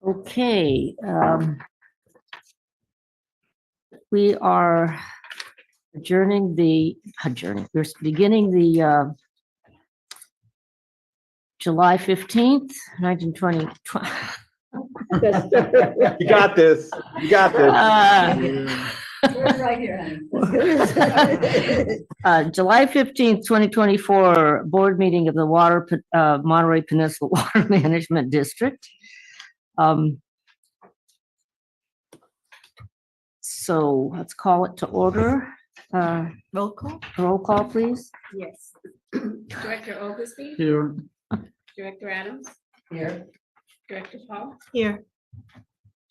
Okay, we are beginning the July 15th, 1920. You got this. You got this. Right here, honey. July 15th, 2024, board meeting of the Monterey Peninsula Water Management District. So let's call it to order. Roll call? Roll call, please. Yes. Director Oglesby, Here. Director Adams, Here. Director Paul, Here.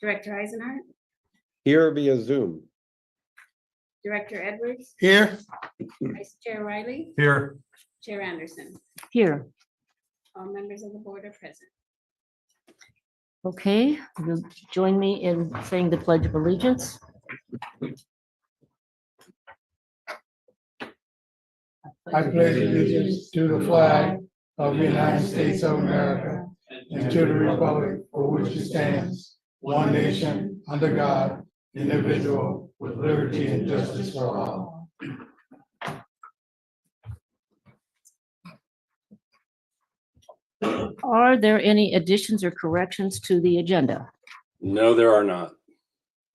Director Eisenhart, Here via Zoom. Director Edwards, Here. Vice Chair Riley, Here. Chair Anderson. Here. All members of the board are present. Okay, you'll join me in saying the Pledge of Allegiance. I pledge allegiance to the flag of the United States of America and to the republic for which it stands, one nation, under God, indivisible, with liberty and justice for all. Are there any additions or corrections to the agenda? No, there are not.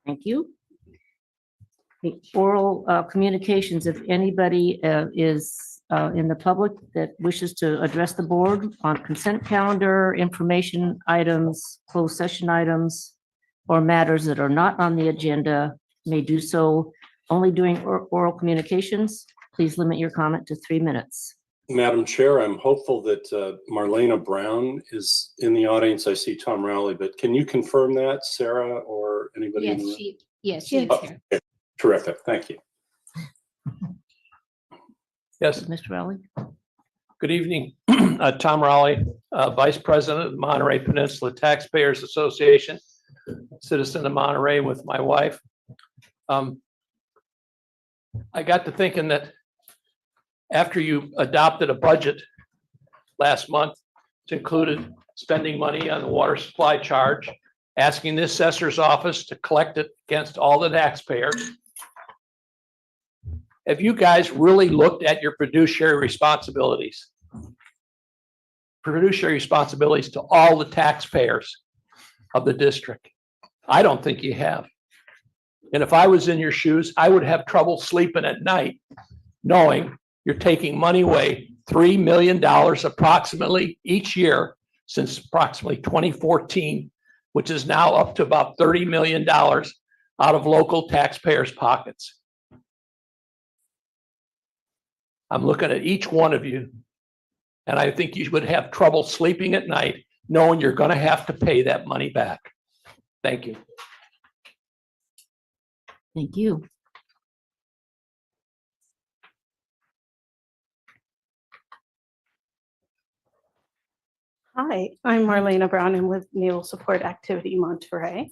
Thank you. The oral communications, if anybody is in the public that wishes to address the board on consent calendar, information items, closed session items, or matters that are not on the agenda, may do so only during oral communications. Please limit your comment to 3 minutes. Madam Chair, I'm hopeful that Marlena Brown is in the audience. I see Tom Rowley, but can you confirm that, Sarah, or anybody? in the- She is here. Okay, terrific, thank you. Yes, Mr. Rowley? good evening. Tom Rowley, Vice President of the Monterey Peninsula Taxpayers Association, citizen of Monterey with my wife. I got to thinking that after you adopted a budget last month, it included spending money on the water supply charge, asking the assessor's office to collect it against all the taxpayers. Have you guys really looked at your fiduciary responsibilities? Fiduciary responsibilities to all the taxpayers of the district? I don't think you have. And if I was in your shoes, I would have trouble sleeping at night knowing you're taking money away, $3 million approximately each year since approximately 2014, which is now up to about $30 million out of local taxpayers' pockets. I'm looking at each one of you, and I think you would have trouble sleeping at night knowing you're going to have to pay that money back. Thank you. Thank you. Hi, I'm Marlena Brown. I'm with Naval Support Activity Monterey.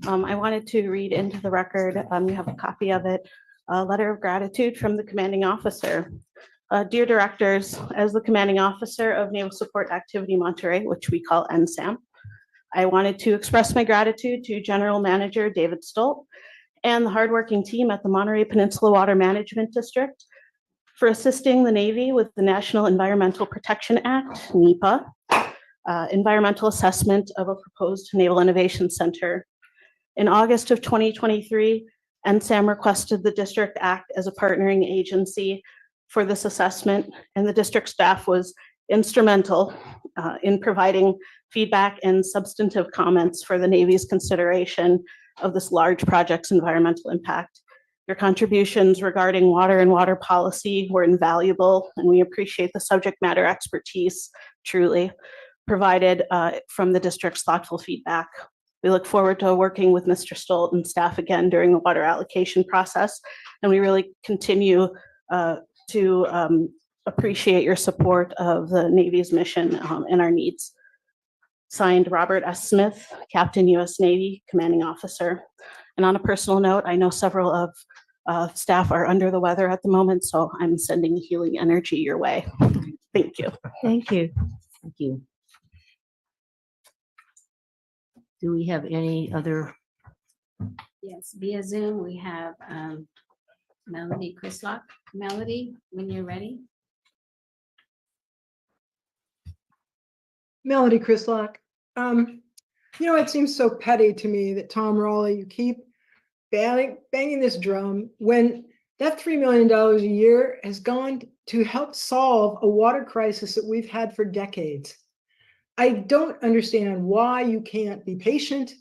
I wanted to read into the record, you have a copy of it, a letter of gratitude from the commanding officer. Dear directors, as the commanding officer of Naval Support Activity Monterey, which we call NSAM, I wanted to express my gratitude to General Manager David Stolt and the hardworking team at the Monterey Peninsula Water Management District for assisting the Navy with the National Environmental Protection Act, NEPA, environmental assessment of a proposed Naval Innovation Center. In August of 2023, NSAM requested the district act as a partnering agency for this assessment, and the district staff was instrumental in providing feedback and substantive comments for the Navy's consideration of this large project's environmental impact. Your contributions regarding water and water policy were invaluable, and we appreciate the subject matter expertise truly provided from the district's thoughtful feedback. We look forward to working with Mr. Stolt and staff again during the water allocation process, and we really continue to appreciate your support of the Navy's mission and our needs. Signed, Robert S. Smith, Captain U.S. Navy, Commanding Officer. And on a personal note, I know several of staff are under the weather at the moment, so I'm sending healing energy your way. Thank you. Thank you. Thank you. Do we have any other? Yes, via Zoom, we have Melody Chrislock. Melody, when you're ready. Melody Chrislock. It seems so petty to me that Tom Raleigh, you keep banging this drum when that $3 million a year has gone to help solve a water crisis that we've had for decades. I don't understand why you can't be patient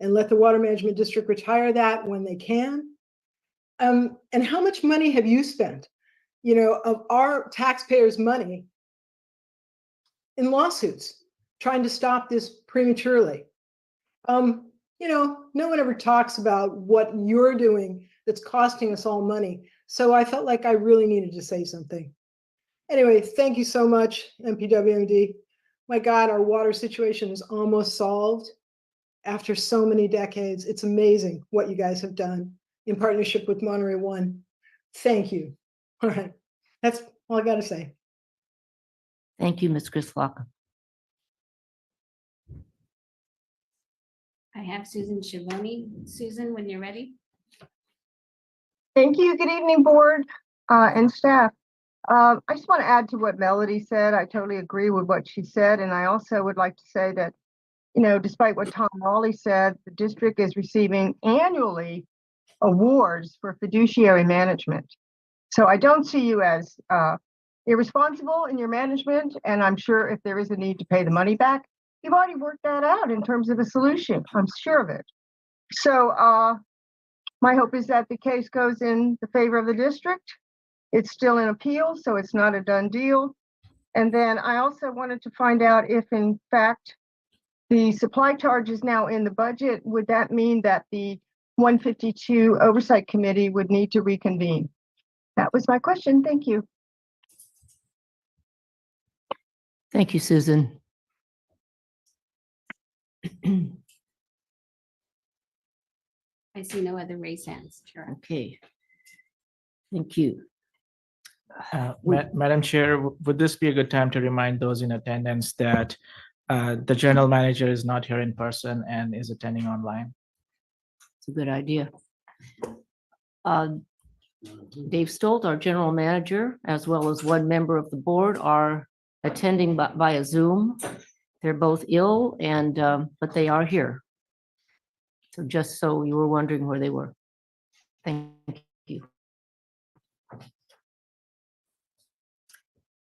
and let the Water Management District retire that when they can. And how much money have you spent, of our taxpayers' money in lawsuits trying to stop this prematurely? No one ever talks about what you're doing that's costing us all money. So I felt like I really needed to say something. Anyway, thank you so much, MPWMD. My God, our water situation is almost solved after so many decades. It's amazing what you guys have done in partnership with Monterey One. Thank you. All right, that's all I got to say. Thank you, Ms. Chrislock. I have Susan Schiavone. Susan, when you're ready. Thank you. Good evening, board and staff. I just want to add to what Melody said. I totally agree with what she said. And I also would like to say that, despite what Tom Raleigh said, the district is receiving annually awards for fiduciary management. So I don't see you as irresponsible in your management. And I'm sure if there is a need to pay the money back, you've already worked that out in terms of a solution. I'm sure of it. So my hope is that the case goes in the favor of the district. It's still in appeal, so it's not a done deal. And then I also wanted to find out if, in fact, the supply charge is now in the budget. Would that mean that the 152 Oversight Committee would need to reconvene? That was my question. Thank you. Thank you, Susan. I see no other raised hands. Sure. Okay. Thank you. Madam Chair, would this be a good time to remind those in attendance that the general manager is not here in person and is attending online? It's a good idea. Dave Stolt, our general manager, as well as one member of the board, are attending via Zoom. They're both ill, but they are here. So just so you were wondering where they were. Thank you.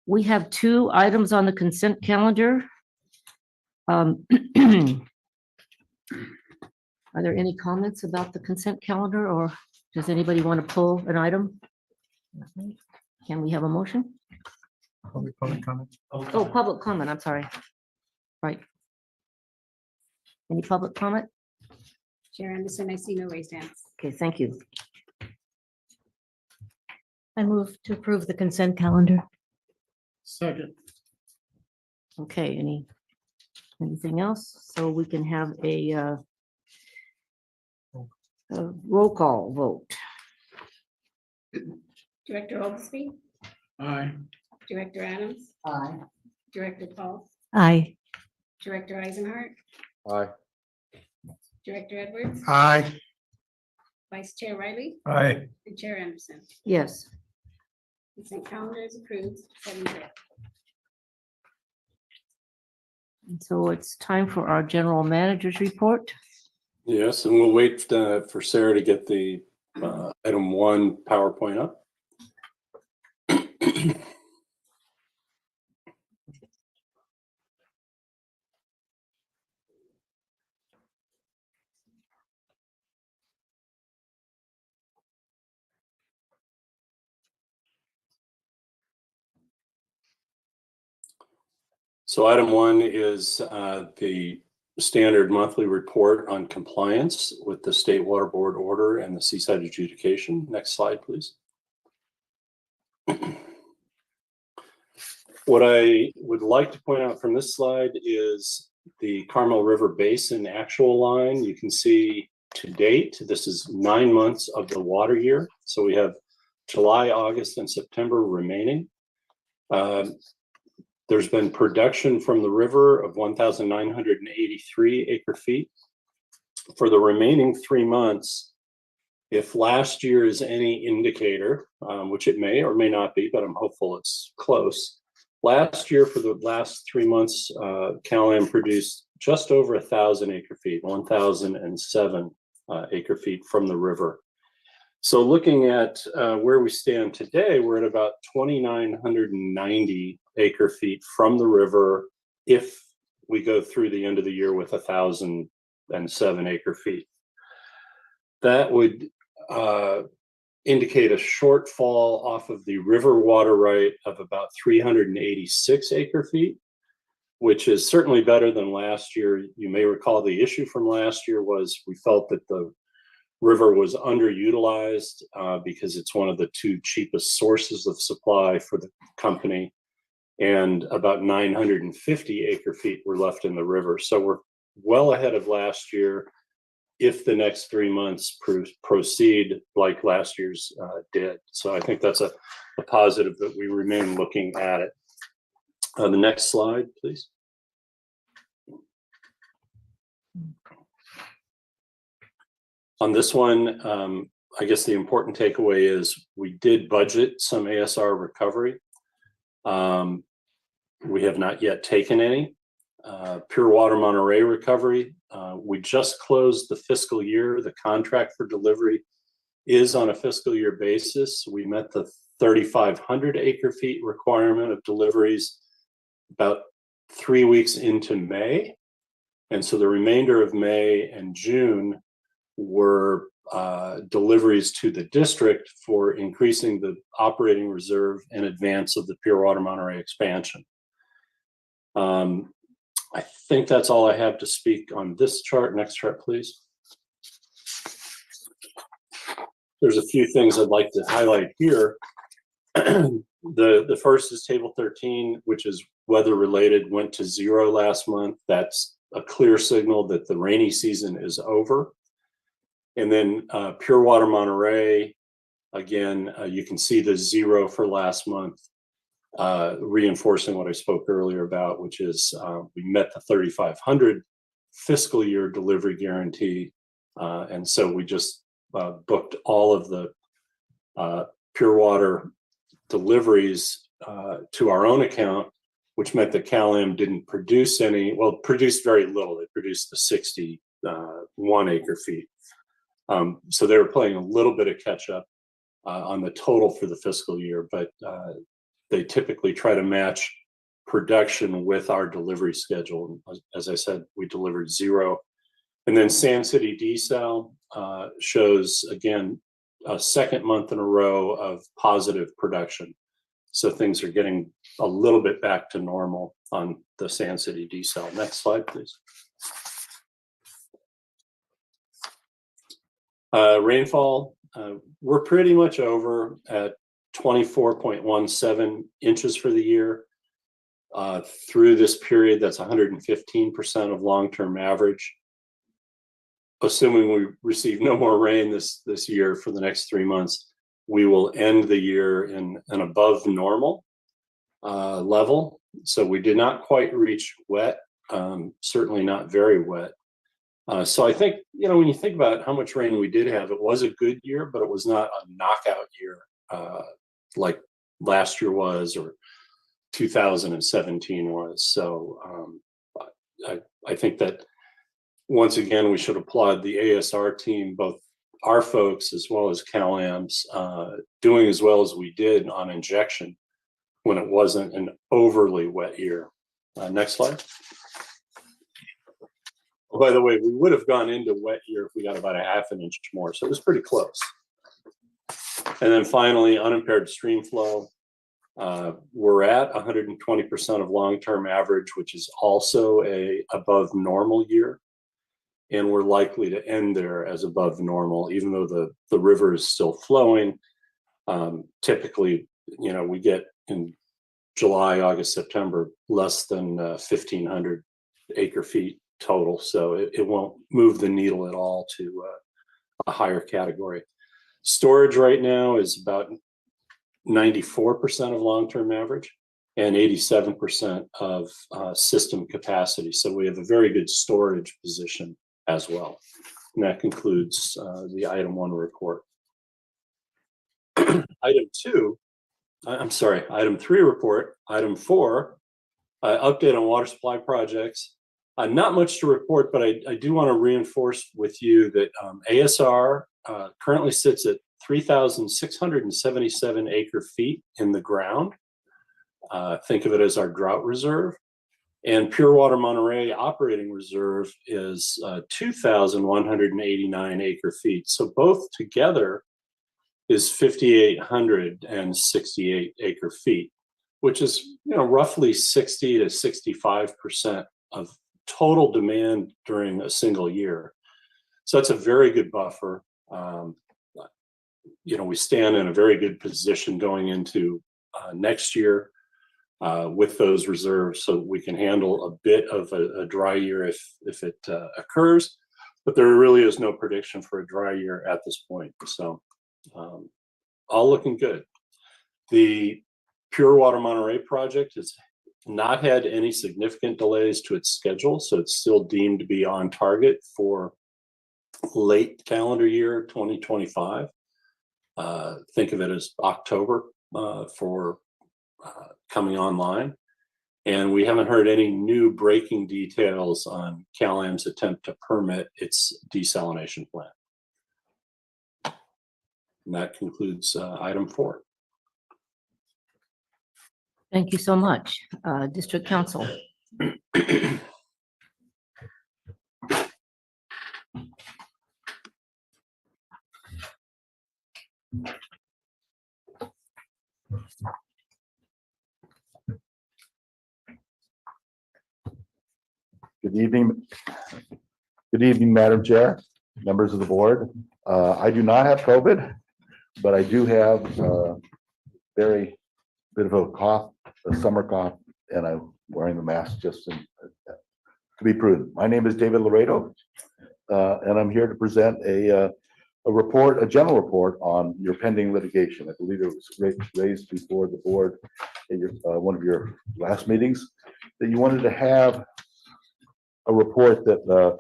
We have 2 items on the consent calendar. Are there any comments about the consent calendar, or does anybody want to pull an item? Can we have a motion? Public comment. Oh, public comment, I'm sorry. Right. Any public comment? Chair Anderson, I see no raised hands. Okay, thank you. I move to approve the consent calendar. Second. Okay, anything else? So we can have a roll call vote. Director Oglesby, Aye. Director Adams, Aye. Director Paul, Aye. Director Eisenhart, Aye. Director Edwards, Aye. Vice Chair Riley, Aye. and Chair Anderson. Yes. Consent calendar is approved, 7-0. And so it's time for our general manager's report. Yes, and we'll wait for Sarah to get the item 1 PowerPoint up. So item 1 is the standard monthly report on compliance with the State Water Board order and the seaside adjudication. Next slide, please. What I would like to point out from this slide is the Carmel River Basin actual line. You can see to date, this is 9 months of the water year. So we have July, August, and September remaining. There's been production from the river of 1,983 acre feet. For the remaining 3 months, if last year is any indicator, which it may or may not be, but I'm hopeful it's close. Last year, for the last 3 months, Cal-Am produced just over 1,000 acre feet, 1,007 acre feet from the river. So looking at where we stand today, we're at about 2,990 acre feet from the river if we go through the end of the year with 1,007 acre feet. That would indicate a shortfall off of the river water right of about 386 acre feet, which is certainly better than last year. You may recall the issue from last year was we felt that the river was underutilized because it's one of the 2 cheapest sources of supply for the company, and about 950 acre feet were left in the river. So we're well ahead of last year if the next 3 months proceed like last year's did. So I think that's a positive that we remain looking at it. The next slide, please. On this one, I guess the important takeaway is we did budget some ASR recovery. We have not yet taken any. Pure Water Monterey recovery, we just closed the fiscal year. The contract for delivery is on a fiscal year basis. We met the 3,500 acre feet requirement of deliveries about 3 weeks into May. And so the remainder of May and June were deliveries to the district for increasing the operating reserve in advance of the Pure Water Monterey expansion. I think that's all I have to speak on this chart. Next chart, please. There's a few things I'd like to highlight here. The first is table 13, which is weather related, went to 0 last month. That's a clear signal that the rainy season is over. And then Pure Water Monterey, again, you can see the 0 for last month, reinforcing what I spoke earlier about, which is we met the 3,500 fiscal year delivery guarantee. And so we just booked all of the Pure Water deliveries to our own account, which meant that Cal-Am didn't produce any, well, produced very little. They produced the 61 acre feet. So they were playing a little bit of catch up on the total for the fiscal year, but they typically try to match production with our delivery schedule. As I said, we delivered 0. And then Sand City desal shows, again, a second month in a row of positive production. So things are getting a little bit back to normal on the Sand City desal. Next slide, please. Rainfall, we're pretty much over at 24.17 inches for the year. Through this period, that's 115% of long-term average. Assuming we receive no more rain this year for the next 3 months, we will end the year in an above normal level. So we did not quite reach wet, certainly not very wet. So I think, you know, when you think about how much rain we did have, it was a good year, but it was not a knockout year like last year was or 2017 was. So I think that once again, we should applaud the ASR team, both our folks as well as Cal-Am's, doing as well as we did on injection when it wasn't an overly wet year. Next slide. Oh, by the way, we would have gone into wet year if we got about a ½ an inch more, so it was pretty close. And then finally, unimpaired stream flow. We're at 120% of long-term average, which is also a above normal year. And we're likely to end there as above normal, even though the river is still flowing. Typically, you know, we get in July, August, September, less than 1,500 acre feet total. So it won't move the needle at all to a higher category. Storage right now is about 94% of long-term average and 87% of system capacity. So we have a very good storage position as well. And that concludes the item 1 report. Item 3 report. Item 4, update on water supply projects. Not much to report, but I do want to reinforce with you that ASR currently sits at 3,677 acre feet in the ground. Think of it as our drought reserve. And Pure Water Monterey operating reserve is 2,189 acre feet. So both together is 5,868 acre feet, which is roughly 60 to 65% of total demand during a single year. So that's a very good buffer. We stand in a very good position going into next year with those reserves, so we can handle a bit of a dry year if it occurs. But there really is no prediction for a dry year at this point. So all looking good. The Pure Water Monterey project has not had any significant delays to its schedule, so it's still deemed to be on target for late calendar year 2025. Think of it as October for coming online. And we haven't heard any new breaking details on Cal-Am's attempt to permit its desalination plant. And that concludes item 4. Thank you so much. District Council. Good evening. Good evening, Madam Chair, members of the board. I do not have COVID, but I do have very bit of a cough, a summer cough, and I'm wearing the mask just to be prudent. My name is David Laredo, and I'm here to present a report, a general report on your pending litigation. I believe it was raised before the board at one of your last meetings that you wanted to have a report that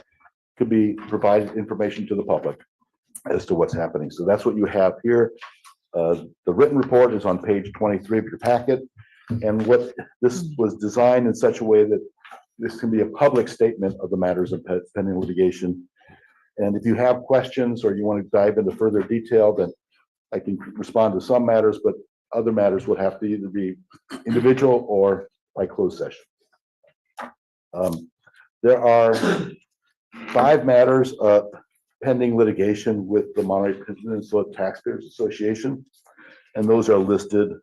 could be provided information to the public as to what's happening. So that's what you have here. The written report is on page 23 of your packet. And what this was designed in such a way that this can be a public statement of the matters of pending litigation. And if you have questions or you want to dive into further detail, then I can respond to some matters, but other matters would have to either be individual or by closed session. There are 5 matters of pending litigation with the Monterey Peninsula Taxpayers Association, and those are listed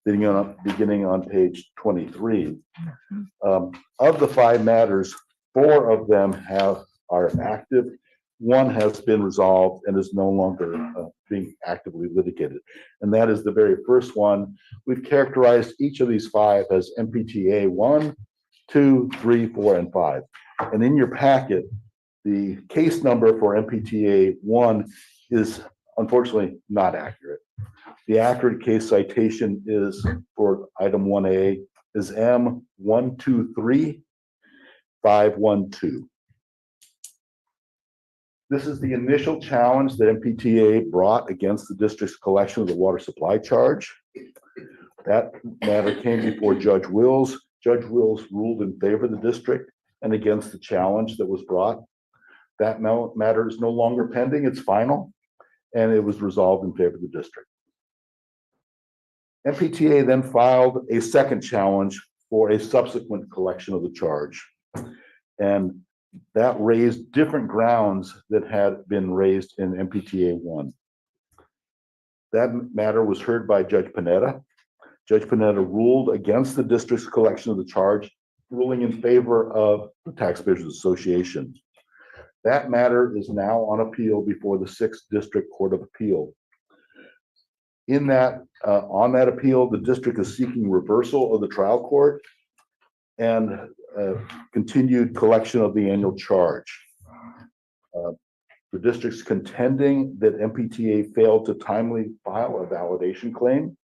beginning on page 23. Of the 5 matters, 4 of them are active. 1 has been resolved and is no longer being actively litigated, and that is the very first one. We've characterized each of these 5 as MPTA 1, 2, 3, 4, and 5. And in your packet, the case number for MPTA 1 is unfortunately not accurate. The accurate case citation is for item 1A is M123512. This is the initial challenge that MPTA brought against the district's collection of the water supply charge. That matter came before Judge Wills. Judge Wills ruled in favor of the district and against the challenge that was brought. That matter is no longer pending, it's final, and it was resolved in favor of the district. MPTA then filed a second challenge for a subsequent collection of the charge. And that raised different grounds that had been raised in MPTA 1. That matter was heard by Judge Panetta. Judge Panetta ruled against the district's collection of the charge, ruling in favor of the Taxpayers Association. That matter is now on appeal before the 6th District Court of Appeal. In that, on that appeal, the district is seeking reversal of the trial court and continued collection of the annual charge. The district's contending that MPTA failed to timely file a validation claim,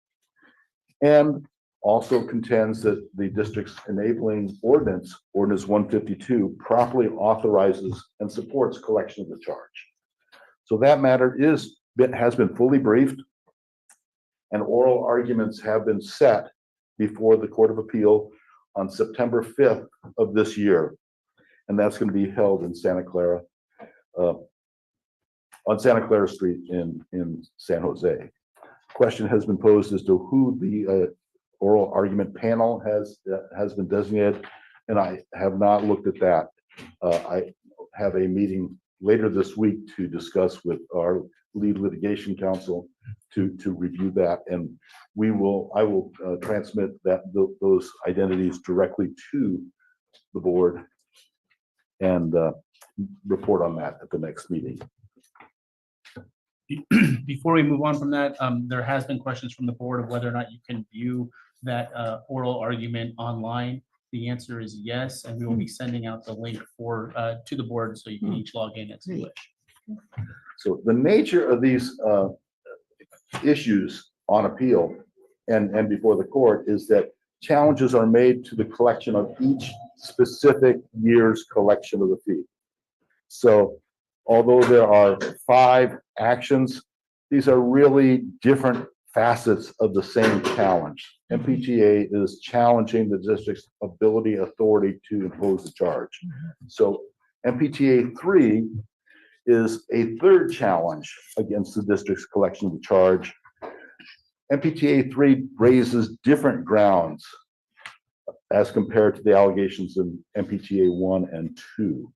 and also contends that the district's enabling ordinance 152, properly authorizes and supports collection of the charge. So that matter has been fully briefed, and oral arguments have been set before the Court of Appeal on September 5th of this year. And that's going to be held in Santa Clara, on Santa Clara Street in San Jose. Question has been posed as to who the oral argument panel has been designated, and I have not looked at that. I have a meeting later this week to discuss with our lead litigation counsel to review that, and I will transmit those identities directly to the board and report on that at the next meeting. Before we move on from that, there has been questions from the board of whether or not you can view that oral argument online. The answer is yes, and we will be sending out the link to the board so you can each log in as you wish. So the nature of these issues on appeal and before the court is that challenges are made to the collection of each specific year's collection of the fee. So although there are 5 actions, these are really different facets of the same challenge. MPTA is challenging the district's authority to impose a charge. So MPTA 3 is a 3rd challenge against the district's collection of the charge. MPTA 3 raises different grounds as compared to the allegations in MPTA 1 and 2.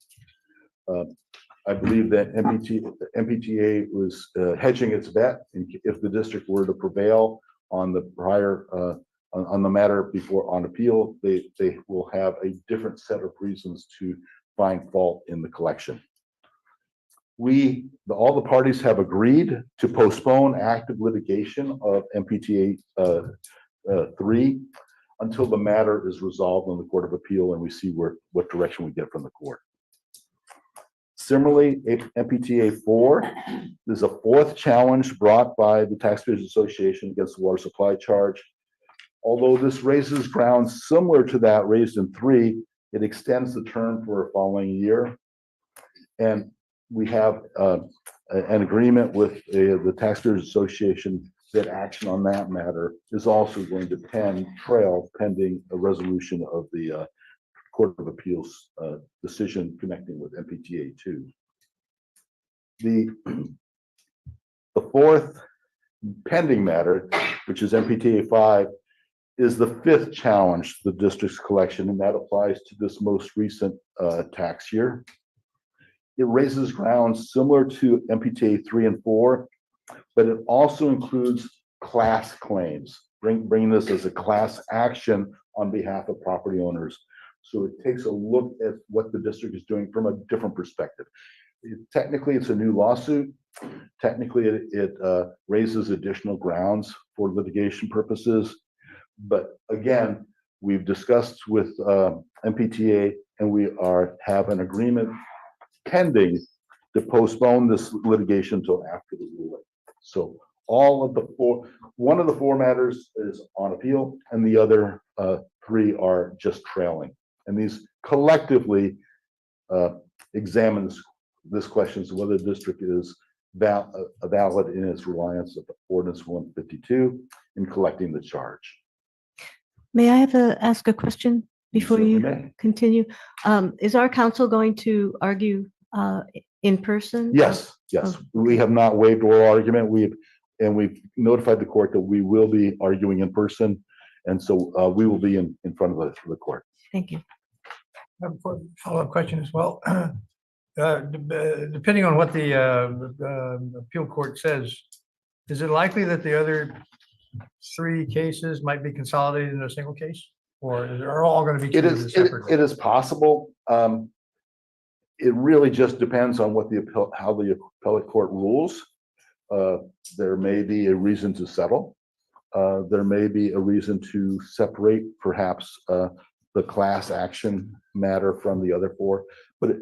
I believe that MPTA was hedging its bet. If the district were to prevail on the prior on the matter before on appeal, they will have a different set of reasons to find fault in the collection. All the parties have agreed to postpone active litigation of MPTA 3 until the matter is resolved in the Court of Appeal and we see what direction we get from the court. Similarly, MPTA 4 is a 4th challenge brought by the Taxpayers Association against the water supply charge. Although this raises grounds similar to that raised in 3, it extends the term for a following year. And we have an agreement with the Taxpayers Association that action on that matter is also going to trail pending a resolution of the Court of Appeals decision connecting with MPTA 2. The 4th pending matter, which is MPTA 5, is the 5th challenge to the district's collection, and that applies to this most recent tax year. It raises grounds similar to MPTA 3 and 4, but it also includes class claims, bringing this as a class action on behalf of property owners. So it takes a look at what the district is doing from a different perspective. Technically, it's a new lawsuit. Technically, it raises additional grounds for litigation purposes. But again, we've discussed with MPTA, and we have an agreement pending to postpone this litigation until after the ruling. So one of the 4 matters is on appeal, and the other 3 are just trailing. And these collectively examine this question of whether the district is valid in its reliance of Ordinance 152 in collecting the charge. May I ask a question before certainly you may. continue? Is our council going to argue in person? Yes. We have not waived oral argument. We've notified the court that we will be arguing in person. And so we will be in front of the court. Thank you. I have a follow-up question as well. Depending on what the appeal court says, is it likely that the other 3 cases might be consolidated into a single case? Or are all going to be treated separately? It is possible. It really just depends on how the appellate court rules. There may be a reason to settle. There may be a reason to separate perhaps the class action matter from the other 4, but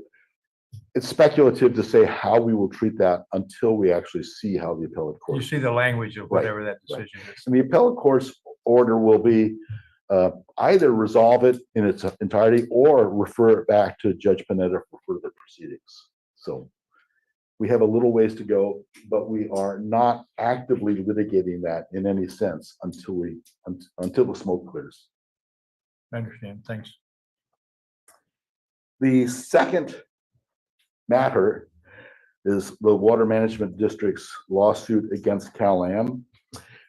it's speculative to say how we will treat that until we actually see how the appellate court. You see the language of whatever that decision is. And the appellate court's order will be either resolve it in its entirety or refer it back to Judge Panetta for further proceedings. So We have a little ways to go, but we are not actively litigating that in any sense until the smoke clears. I understand. Thanks. The second matter is the Water Management District's lawsuit against Cal-Am.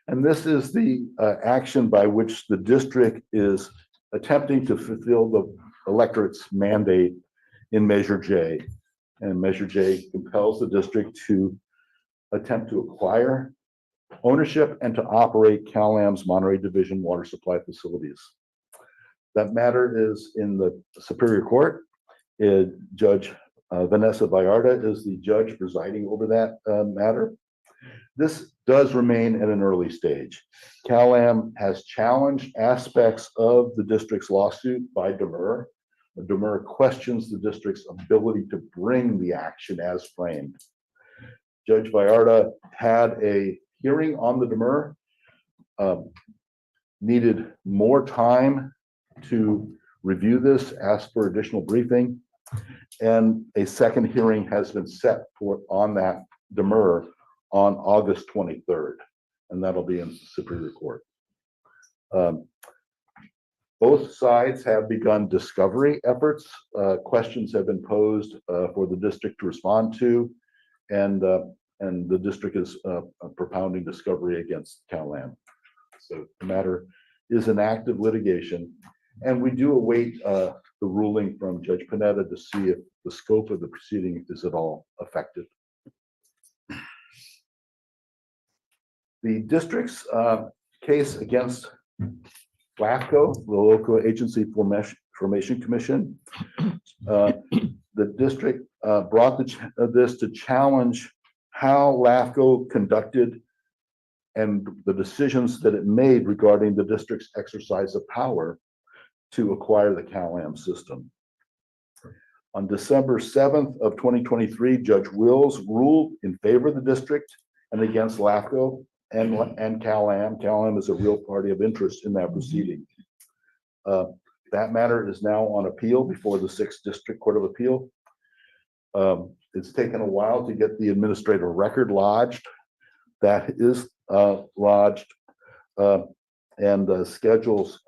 And this is the action by which the district is attempting to fulfill the electorate's mandate in Measure J. And Measure J compels the district to attempt to acquire ownership and to operate Cal-Am's Monterey Division water supply facilities. That matter is in the Superior Court. Judge Vanessa Vallarta is the judge presiding over that matter. This does remain at an early stage. Cal-Am has challenged aspects of the district's lawsuit by demur. The demur questions the district's ability to bring the action as framed. Judge Vallarta had a hearing on the demur, needed more time to review this, asked for additional briefing, and a second hearing has been set for on that demur on August 23rd, and that'll be in Superior Court. Both sides have begun discovery efforts. Questions have been posed for the district to respond to, and the district is propounding discovery against Cal-Am. So the matter is an active litigation, and we do await the ruling from Judge Panetta to see if the scope of the proceeding is at all affected. The district's case against LAFCO, the Local Agency Formation Commission, the district brought this to challenge how LAFCO conducted and the decisions that it made regarding the district's exercise of power to acquire the Cal-Am system. On December 7th of 2023, Judge Wills ruled in favor of the district and against LAFCO and Cal-Am. Cal-Am is a real party of interest in that proceeding. That matter is now on appeal before the 6th District Court of Appeal. It's taken a while to get the administrative record lodged. That is lodged, and schedules,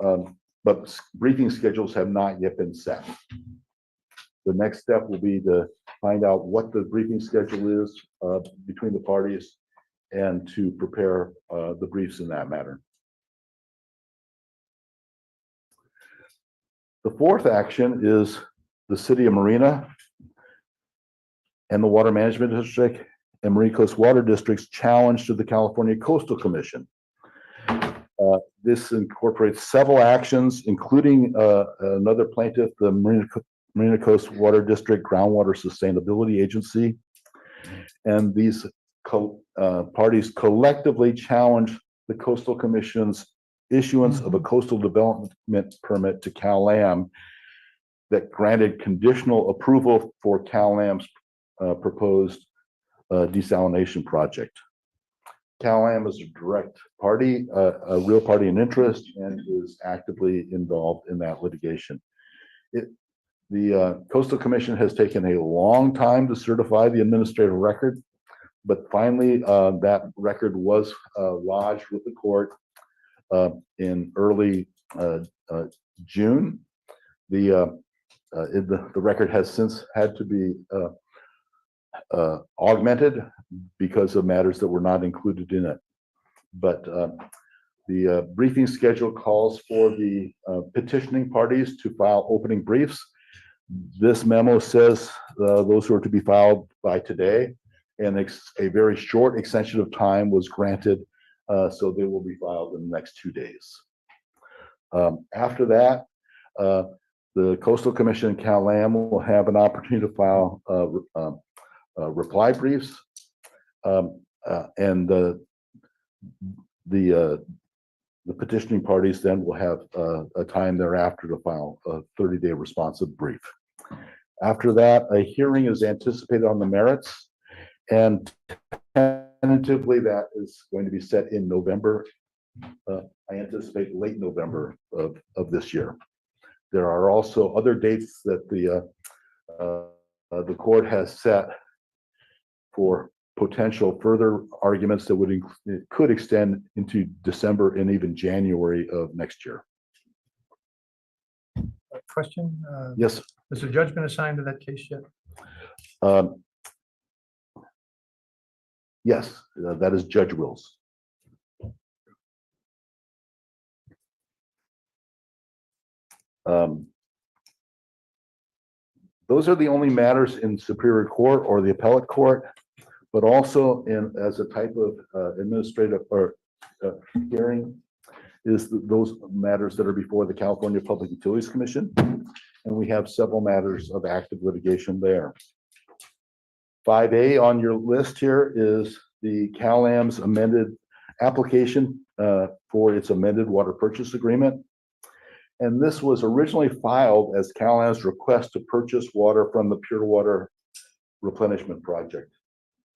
but briefing schedules have not yet been set. The next step will be to find out what the briefing schedule is between the parties and to prepare the briefs in that matter. The fourth action is the City of Marina and the Water Management District and Marine Coast Water District's challenge to the California Coastal Commission. This incorporates several actions, including another plaintiff, the Marina Coast Water District Groundwater Sustainability Agency. And these parties collectively challenge the Coastal Commission's issuance of a coastal development permit to Cal-Am that granted conditional approval for Cal-Am's proposed desalination project. Cal-Am is a direct party, a real party in interest, and is actively involved in that litigation. The Coastal Commission has taken a long time to certify the administrative record, but finally that record was lodged with the court in early June. The record has since had to be augmented because of matters that were not included in it. But the briefing schedule calls for the petitioning parties to file opening briefs. This memo says those who are to be filed by today, and a very short extension of time was granted, so they will be filed in the next 2 days. After that, the Coastal Commission and Cal-Am will have an opportunity to file reply briefs, and the petitioning parties then will have a time thereafter to file a 30-day responsive brief. After that, a hearing is anticipated on the merits, and tentatively that is going to be set in November. I anticipate late November of this year. There are also other dates that the court has set for potential further arguments that could extend into December and even January of next year. Question, Yes. has a judge been assigned to that case yet? Yes, that is Judge Wills. Those are the only matters in Superior Court or the Appellate Court, but also as a type of administrative or hearing is those matters that are before the California Public Utilities Commission. And we have several matters of active litigation there. 5A on your list here is the CalAM's amended application for its amended water purchase agreement. And this was originally filed as CalAM's request to purchase water from the Pure Water Replenishment Project,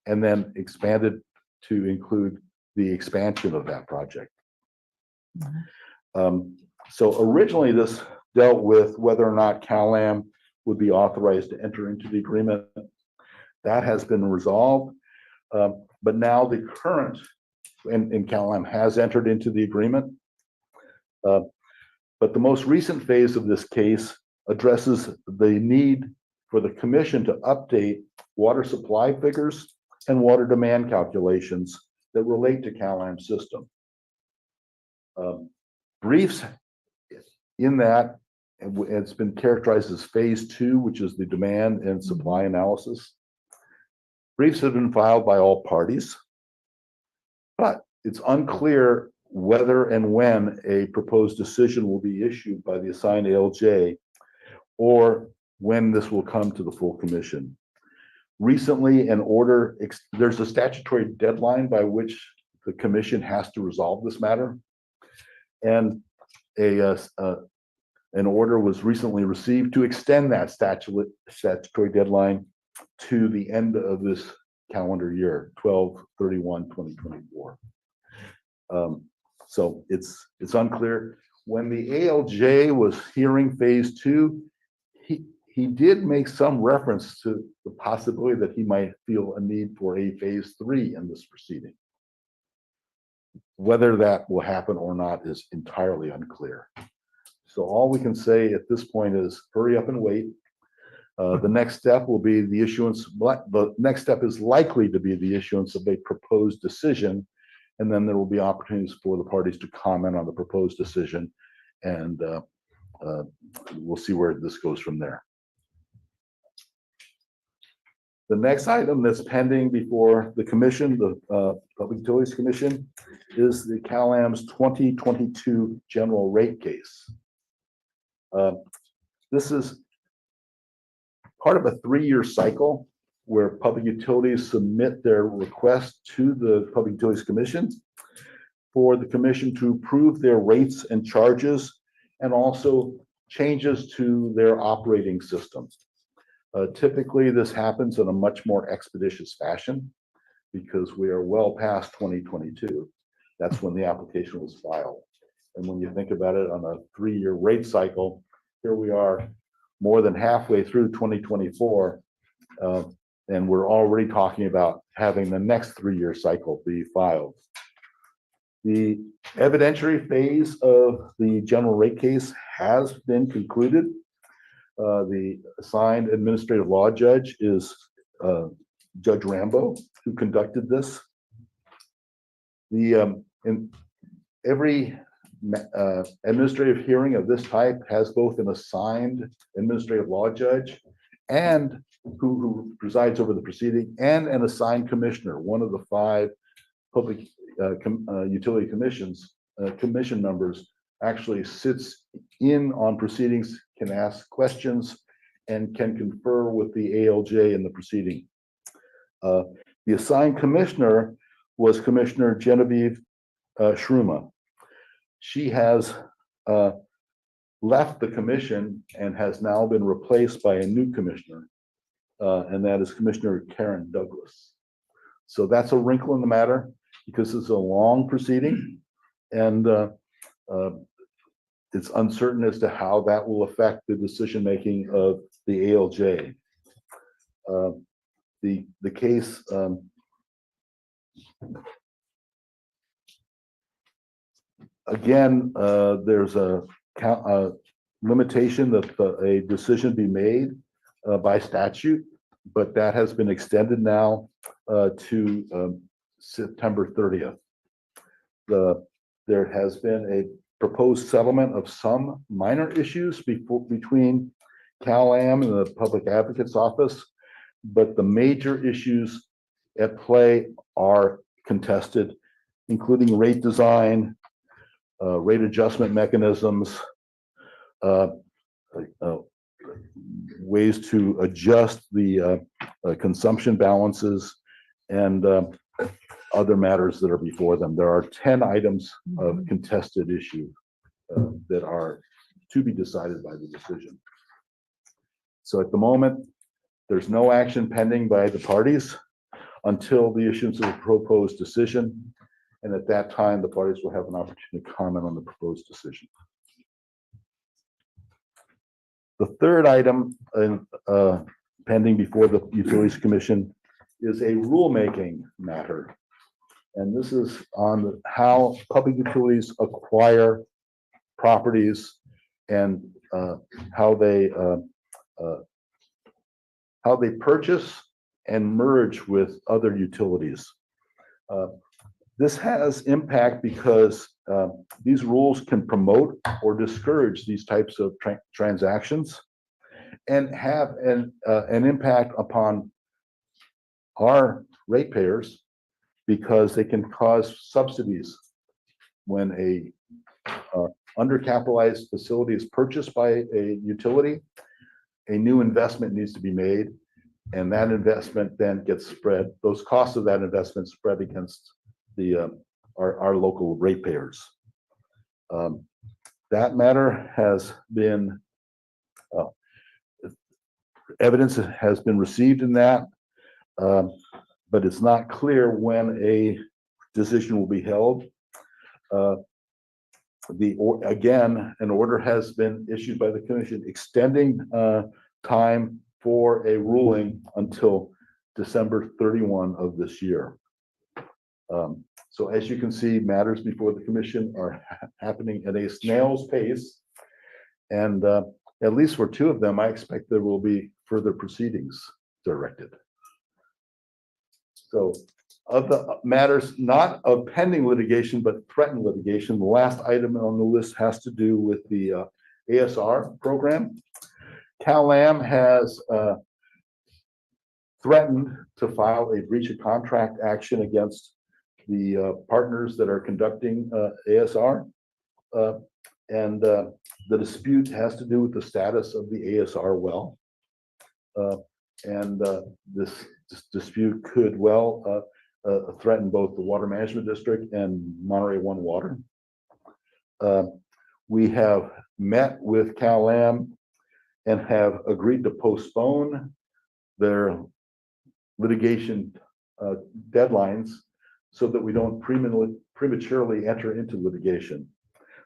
and then expanded to include the expansion of that project. So originally this dealt with whether or not CalAM would be authorized to enter into the agreement. That has been resolved, but now the current, and CalAM has entered into the agreement. But the most recent phase of this case addresses the need for the commission to update water supply figures and water demand calculations that relate to CalAM's system. Briefs in that, it's been characterized as phase 2, which is the demand and supply analysis. Briefs have been filed by all parties, but it's unclear whether and when a proposed decision will be issued by the assigned ALJ, or when this will come to the full commission. Recently, there's a statutory deadline by which the commission has to resolve this matter. And an order was recently received to extend that statutory deadline to the end of this calendar year, 12/31/2024. So it's unclear. When the ALJ was hearing phase 2, he did make some reference to the possibility that he might feel a need for a phase 3 in this proceeding. Whether that will happen or not is entirely unclear. So all we can say at this point is hurry up and wait. The next step will be the issuance, the next step is likely to be the issuance of a proposed decision, and then there will be opportunities for the parties to comment on the proposed decision, and we'll see where this goes from there. The next item that's pending before the commission, the Public Utilities Commission, is the CalAM's 2022 general rate case. This is part of a 3-year cycle where public utilities submit their request to the Public Utilities Commission for the commission to approve their rates and charges, and also changes to their operating systems. Typically, this happens in a much more expeditious fashion because we are well past 2022. That's when the application was filed. And when you think about it on a 3-year rate cycle, here we are more than halfway through 2024, and we're already talking about having the next 3-year cycle be filed. The evidentiary phase of the general rate case has been concluded. The assigned administrative law judge is Judge Rambo, who conducted this. In every administrative hearing of this type has both an assigned administrative law judge and who presides over the proceeding, and an assigned commissioner. One of the 5 public utility commission members actually sits in on proceedings, can ask questions, and can confer with the ALJ in the proceeding. The assigned commissioner was Commissioner Genevieve Shruma. She has left the commission and has now been replaced by a new commissioner, and that is Commissioner Karen Douglas. So that's a wrinkle in the matter because it's a long proceeding, and it's uncertain as to how that will affect the decision-making of the ALJ. the case, again, there's a limitation that a decision be made by statute, but that has been extended now to September 30th. There has been a proposed settlement of some minor issues between Cal-Am and the Public Advocate's Office, but the major issues at play are contested, including rate design, rate adjustment mechanisms, ways to adjust the consumption balances, and other matters that are before them. There are 10 items of contested issue that are to be decided by the decision. So at the moment, there's no action pending by the parties until the issuance of a proposed decision. And at that time, the parties will have an opportunity to comment on the proposed decision. The third item pending before the Utilities Commission is a rulemaking matter. And this is on how public utilities acquire properties and how they purchase and merge with other utilities. This has impact because these rules can promote or discourage these types of transactions and have an impact upon our ratepayers because they can cause subsidies when a undercapitalized facility is purchased by a utility. A new investment needs to be made, and that investment then gets spread. Those costs of that investment spread against our local ratepayers. That matter has been evidence has been received in that, but it's not clear when a decision will be held. Again, an order has been issued by the commission extending time for a ruling until December 31 of this year. So as you can see, matters before the commission are happening at a snail's pace. And at least for two of them, I expect there will be further proceedings directed. So of the matters not of pending litigation, but threatened litigation, the last item on the list has to do with the ASR program. Cal-Am has threatened to file a breach of contract action against the partners that are conducting ASR. And the dispute has to do with the status of the ASR well. This dispute could well threaten both the Water Management District and Monterey One Water. We have met with Cal-Am and have agreed to postpone their litigation deadlines so that we don't prematurely enter into litigation.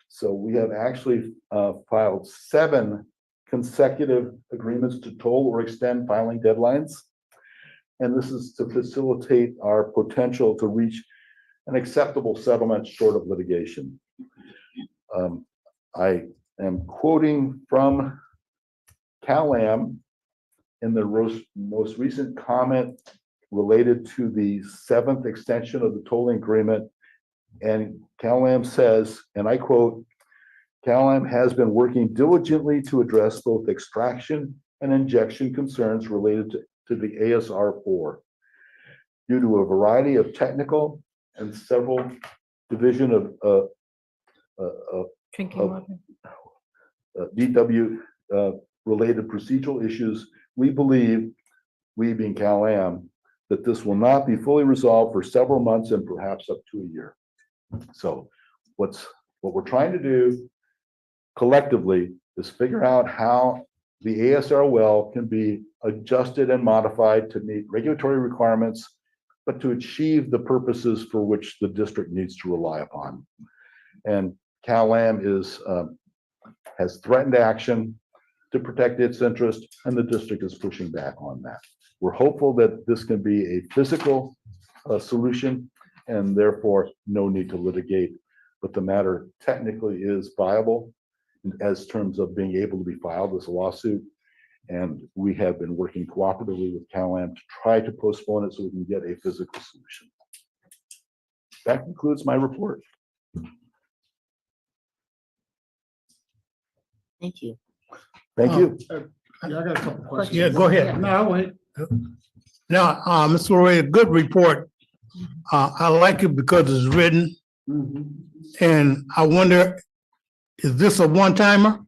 So we have actually filed 7 consecutive agreements to toll or extend filing deadlines. And this is to facilitate our potential to reach an acceptable settlement short of litigation. I am quoting from Cal-Am in the most recent comment related to the 7th extension of the tolling agreement. And Cal-Am says, and I quote, "Cal-Am has been working diligently to address both extraction and injection concerns related to the ASR4 due to a variety of technical and several division of Drinking water. DW related procedural issues. We believe, we being Cal-Am, that this will not be fully resolved for several months and perhaps up to a year." So what we're trying to do collectively is figure out how the ASR well can be adjusted and modified to meet regulatory requirements, but to achieve the purposes for which the district needs to rely upon. And Cal-Am has threatened action to protect its interest, and the district is pushing back on that. We're hopeful that this can be a physical solution and therefore no need to litigate. But the matter technically is viable as terms of being able to be filed as a lawsuit. And we have been working cooperatively with CalAm to try to postpone it so we can get a physical solution. That concludes my report. Thank you. Thank you. Yeah, I got a couple questions. Yeah, go ahead. No, wait. Now, Mr. Roy, a good report. I like it because it's written. And I wonder, is this a one-timer?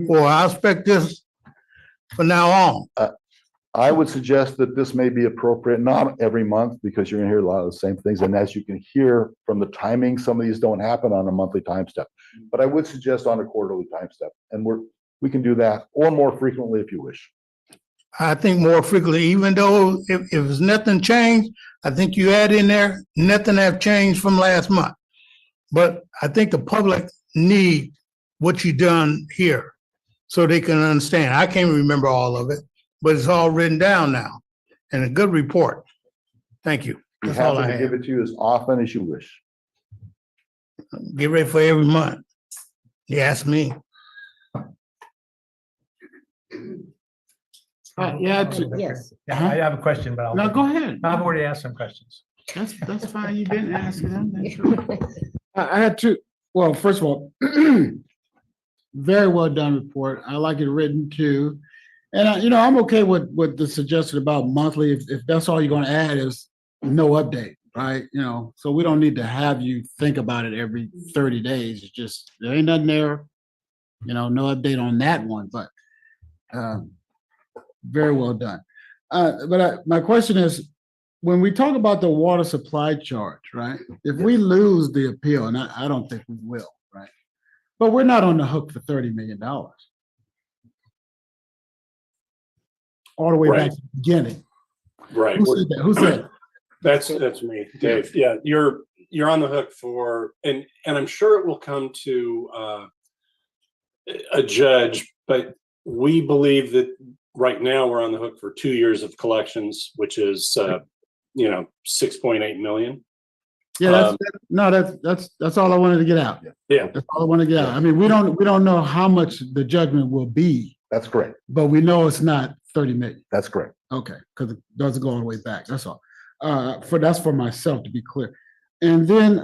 Or I expect this from now on? I would suggest that this may be appropriate, not every month, because you're gonna hear a lot of the same things. And as you can hear from the timing, some of these don't happen on a monthly time step. But I would suggest on a quarterly time step. And we can do that or more frequently if you wish. I think more frequently, even though if it's nothing changed, I think you add in there, nothing have changed from last month. But I think the public need what you done here so they can understand. I can't remember all of it, but it's all written down now and a good report. Thank you. Be That's all happy I to give have. it to you as often as you wish. Get ready for every month. You ask me. Yes. I have a question, but I'll. No, go ahead. I've already asked some questions. That's fine. You didn't ask it. I had two, well, first of all, very well done report. I like it written too. And I'm okay with the suggestion about monthly, if that's all you're gonna add is no update, right? So we don't need to have you think about it every 30 days. It's just, there ain't nothing there, no update on that one, but very well done. But my question is, when we talk about the water supply charge, right? If we lose the appeal, and I don't think we will, right? But we're not on the hook for $30 million. All the way back to the beginning. Right. Who said that? Who said it? That's me, Dave. Yeah, you're on the hook for, and I'm sure it will come to a judge, but we believe that right now we're on the hook for 2 years of collections, which is 6.8 million. Yeah, that's all I wanted to get out. Yeah. That's all I want to get out. I mean, we don't know how much the judgment will be. That's correct. But we know it's not 30 million. That's correct. Okay, because it doesn't go all the way back. That's all. That's for myself to be clear. And then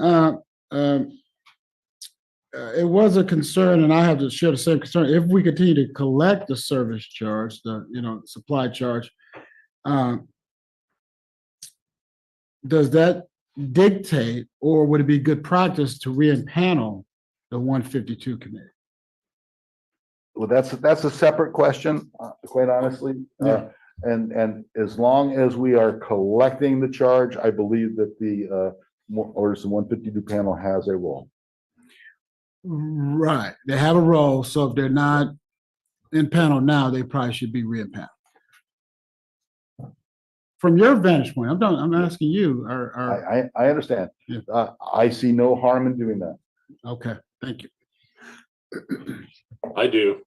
it was a concern, and I have to share the same concern. If we continue to collect the service charge, the supply charge, does that dictate, or would it be good practice to re-impanel the 152 committee? Well, that's a separate question, quite honestly. And as long as we are collecting the charge, I believe that the orders in 152 panel has a role. Right, they have a role, so if they're not in panel now, they probably should be re-impaneled. From your vantage point, I'm asking you, I understand. Yeah. I see no harm in doing that. Okay, thank you. I do.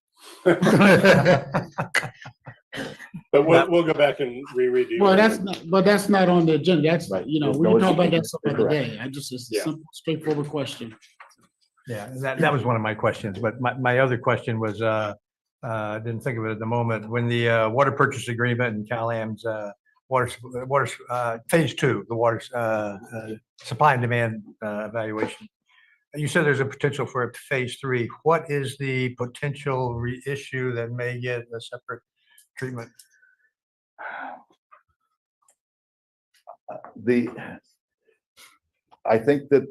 But we'll go back and reread. Well, that's not on the agenda. That's, Right. we There's can no talk about issue. that some other Correct. day. It's a Yeah. simple, straightforward question. Yeah, that was one of my questions, but my other question was, didn't think of it at the moment, when the water purchase agreement and CalAm's water phase 2, the water supply and demand evaluation. You said there's a potential for a phase 3. What is the potential reissue that may get a separate treatment? I think that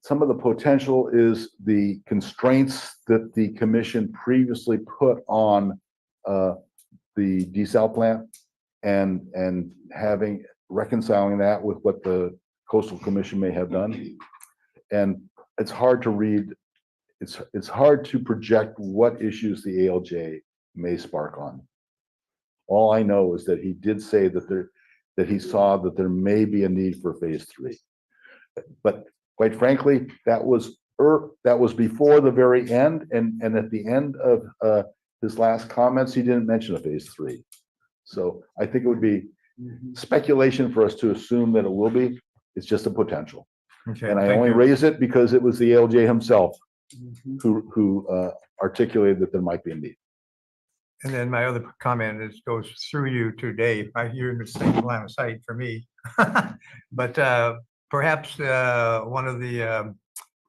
some of the potential is the constraints that the commission previously put on the desal plant and reconciling that with what the coastal commission may have done. And it's hard to read, it's hard to project what issues the ALJ may spark on. All I know is that he did say that he saw that there may be a need for phase 3. But quite frankly, that was before the very end, and at the end of his last comments, he didn't mention a phase 3. So I think it would be speculation for us to assume that it will be. It's just a potential. Okay, And I thank only you. raise it because it was the ALJ himself who articulated that there might be a need. And then my other comment is goes through you to Dave. You're in the same line of sight for me. But perhaps one of the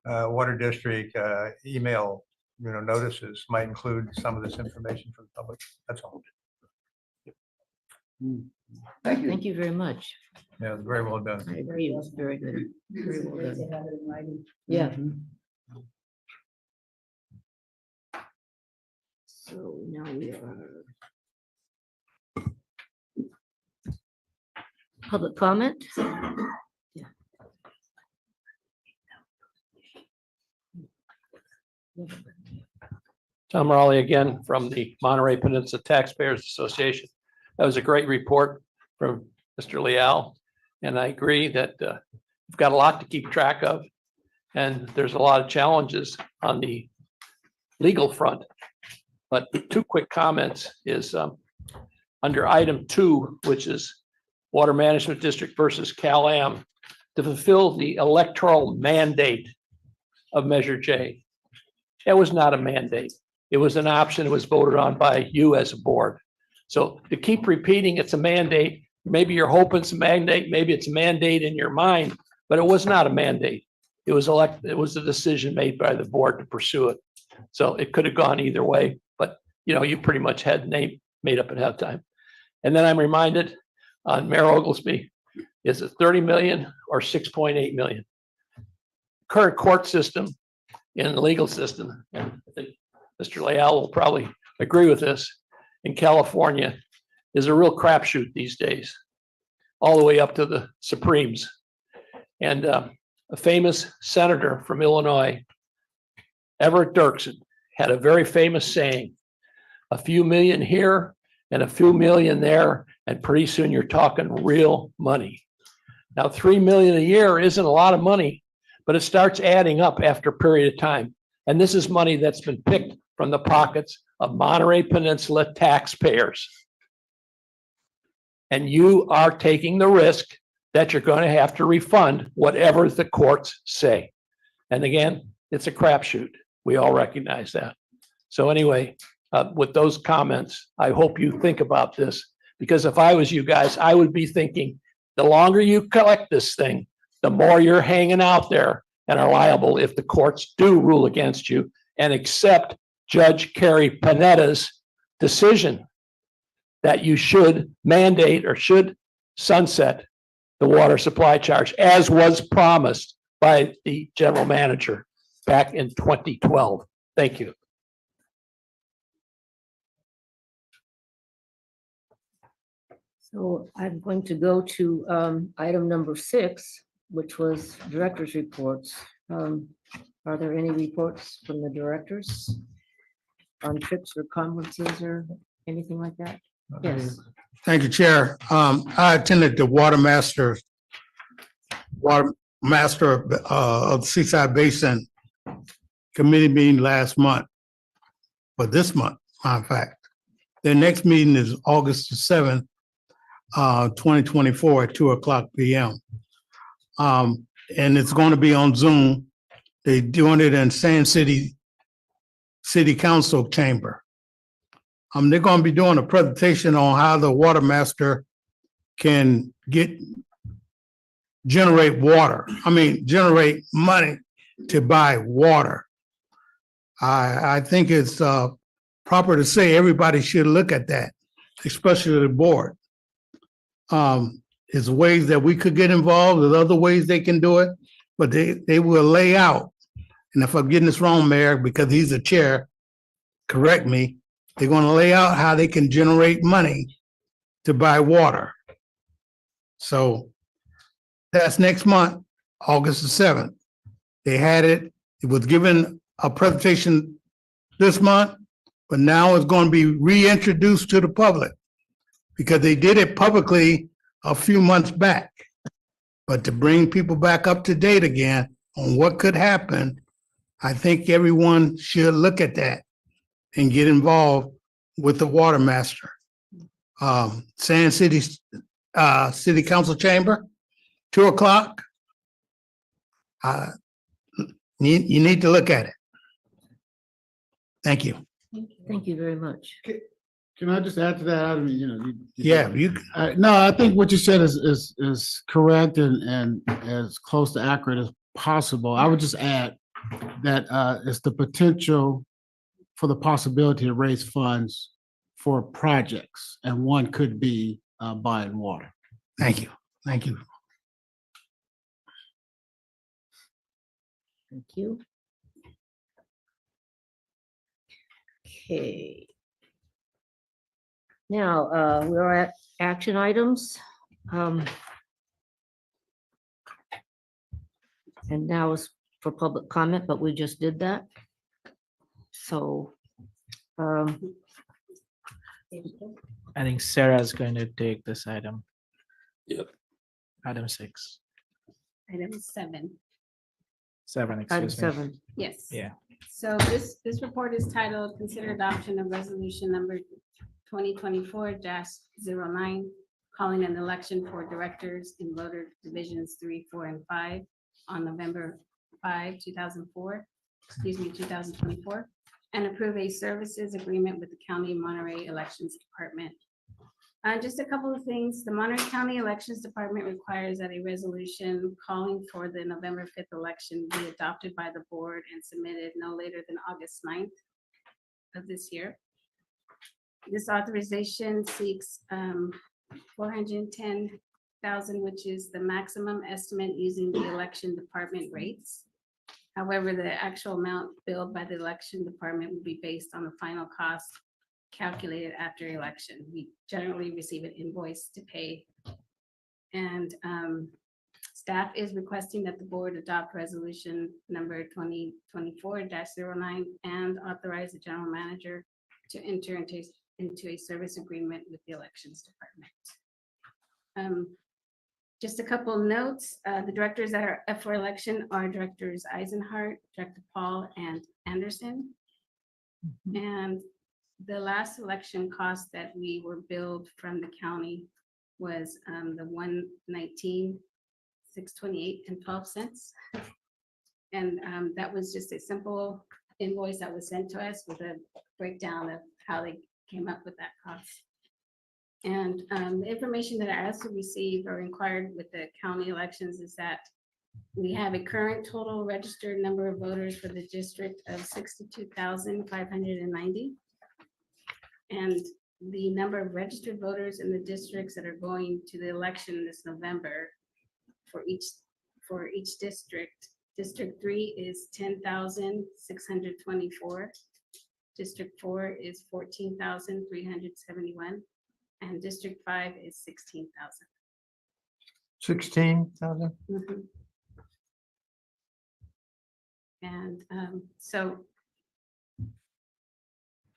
water district email, notices might include some of this information for the public. That's all. Thank you. Thank you very much. Yeah, very well done. I agree. It was very good. Very well done. Yeah. So now we are. Public comment? Yeah. Tom Raleigh again from the Monterey Peninsula Taxpayers Association. That was a great report from Mr. Leal. And I agree that we've got a lot to keep track of. And there's a lot of challenges on the legal front. But two quick comments is under item 2, which is Water Management District versus Cal-Am, to fulfill the electoral mandate of Measure J. It was not a mandate. It was an option. It was voted on by you as a board. So to keep repeating it's a mandate, maybe you're hoping it's a mandate, maybe it's a mandate in your mind, but it was not a mandate. It was a decision made by the board to pursue it. So it could have gone either way, but you pretty much had the name made up ahead of time. And then I'm reminded on Mayor Oglesby, is it 30 million or 6.8 million? Current court system in the legal system, and I think Mr. Leal will probably agree with this, in California is a real crapshoot these days, all the way up to the Supremes. And a famous senator from Illinois, Everett Dirksen, had a very famous saying, a few million here and a few million there, and pretty soon you're talking real money. Now, 3 million a year isn't a lot of money, but it starts adding up after a period of time. And this is money that's been picked from the pockets of Monterey Peninsula taxpayers. And you are taking the risk that you're going to have to refund whatever the courts say. And again, it's a crapshoot. We all recognize that. So anyway, with those comments, I hope you think about this, because if I was you guys, I would be thinking the longer you collect this thing, the more you're hanging out there and are liable if the courts do rule against you and accept Judge Carrie Panetta's decision that you should mandate or should sunset the water supply charge, as was promised by the general manager back in 2012. Thank you. So I'm going to go to item number 6, which was directors' reports. Are there any reports from the directors on trips or conferences or anything like that? Yes. Thank you, Chair. I attended the Water Master of the Seaside Basin Committee meeting last month, but this month, matter of fact. Their next meeting is August the 7th, 2024 at 2:00 p.m. And it's going to be on Zoom. They're doing it in Sand City City Council chamber. They're going to be doing a presentation on how the water master can generate money to buy water. I think it's proper to say everybody should look at that, especially the board. There's ways that we could get involved, there's other ways they can do it, but they will lay out. And if I'm getting this wrong, Mayor, because he's the chair, correct me, they're going to lay out how they can generate money to buy water. So that's next month, August the 7th. They had it, it was given a presentation this month, but now it's going to be reintroduced to the public because they did it publicly a few months back. But to bring people back up to date again on what could happen, I think everyone should look at that and get involved with the water master. Sand City, City Council Chamber, 2 o'clock. You need to look at it. Thank you. Thank you very much. Can I just add to that? I mean, Yeah, you, no, I think what you said is correct and as close to accurate as possible. I would just add that it's the potential for the possibility to raise funds for projects, and one could be buying water. thank you. Thank you. Thank you. Okay. Now, we're at action items. And now is for public comment, but we just did that. So, I think Sarah's going to take this item. Yep. Item 6, Item 7. 7, item excuse me. 7. Yes. Yeah. So this report is titled Consider Adoption of Resolution Number 2024-09, calling an election for directors in voter divisions 3, 4, and 5 on November 5, 2024, and approve a services agreement with the County Monterey Elections Department. Just a couple of things. The Monterey County Elections Department requires that a resolution calling for the November 5th election be adopted by the board and submitted no later than August 9th of this year. This authorization seeks $410,000, which is the maximum estimate using the election department rates. However, the actual amount billed by the election department will be based on the final cost calculated after election. We generally receive an invoice to pay. And staff is requesting that the board adopt resolution number 2024-09 and authorize the general manager to enter into a service agreement with the elections department. Just a couple of notes. The directors that are up for election are Directors Eisenhart, Director Paul, and Anderson. And the last election cost that we were billed from the county was the $119,628.12. And that was just a simple invoice that was sent to us with a breakdown of how they came up with that cost. And the information that I also received or inquired with the county elections is that we have a current total registered number of voters for the district of 62,590. And the number of registered voters in the districts that are going to the election this November for each district. District 3 is 10,624. District 4 is 14,371. And District 5 is 16,000. 16,000? And so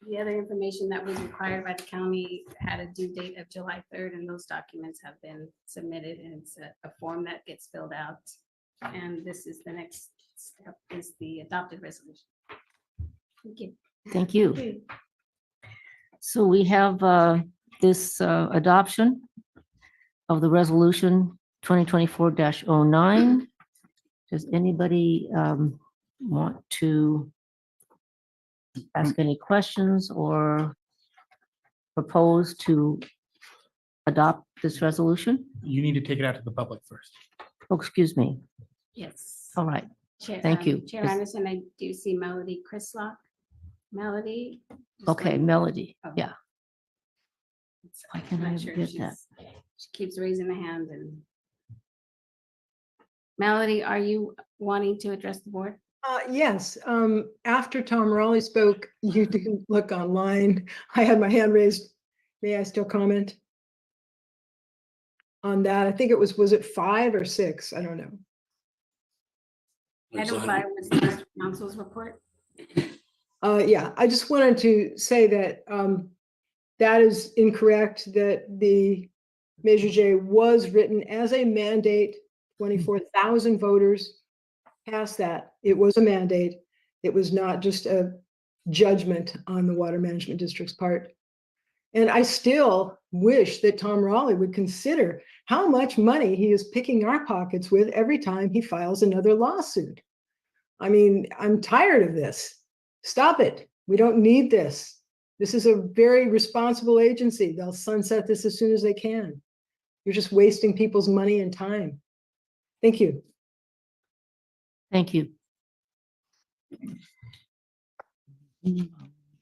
the other information that was required by the county had a due date of July 3rd, and those documents have been submitted, and it's a form that gets filled out. And this is the next step, is the adopted resolution. Thank you. Thank you. So we have this adoption of the resolution 2024-09. Does anybody want to ask any questions or propose to adopt this resolution? You need to take it out to the public first. Oh, excuse me. Yes. All right. Chair, Thank you. Chair Anderson, I do see Melody Chrislock. Melody? just Okay, wait. Melody. Okay. Yeah. Why I'm can't I not sure if get that? she keeps raising the hand and. Melody, are you wanting to address the board? Yes, after Tom Raleigh spoke, you didn't look online. I had my hand raised. May I still comment on that? I think was it 5 or 6? I don't know. Item 5 was the district council's report. Yeah, I just wanted to say that that is incorrect, that the Measure J was written as a mandate, 24,000 voters passed that. It was a mandate. It was not just a judgment on the Water Management District's part. And I still wish that Tom Raleigh would consider how much money he is picking our pockets with every time he files another lawsuit. I mean, I'm tired of this. Stop it. We don't need this. This is a very responsible agency. They'll sunset this as soon as they can. You're just wasting people's money and time. Thank you. Thank you.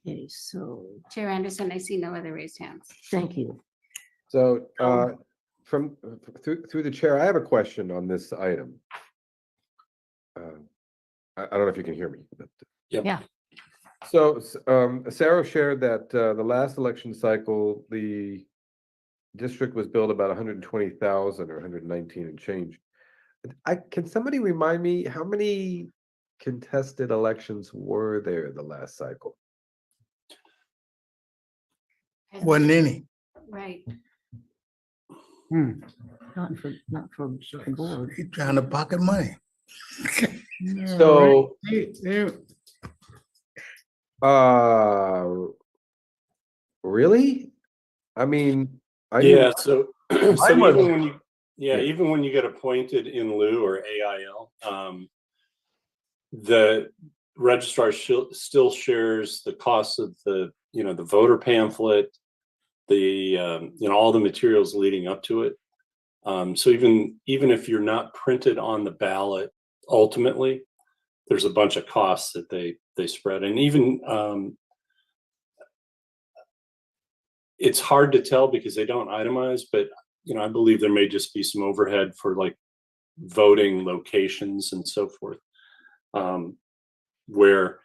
Okay, so, Chair Anderson, I see no other raised hands. thank you. So, through the chair, I have a question on this item. I don't know if you can hear me, but. Yep. Yeah. So, Sarah shared that, the last election cycle, the district was billed about 120,000 or 119 and change. Can somebody remind me how many contested elections were there the last cycle? Wasn't any. Right. Not for the board. He's trying to pocket money. So, really? I mean, Yeah, so I even wasn't- when you, even when you get appointed in lieu or AIL, the registrar still shares the cost of the, the voter pamphlet, the, all the materials leading up to it. So even if you're not printed on the ballot, ultimately, there's a bunch of costs that they spread. And even, it's hard to tell because they don't itemize, but I believe there may just be some overhead for like voting locations and so forth, where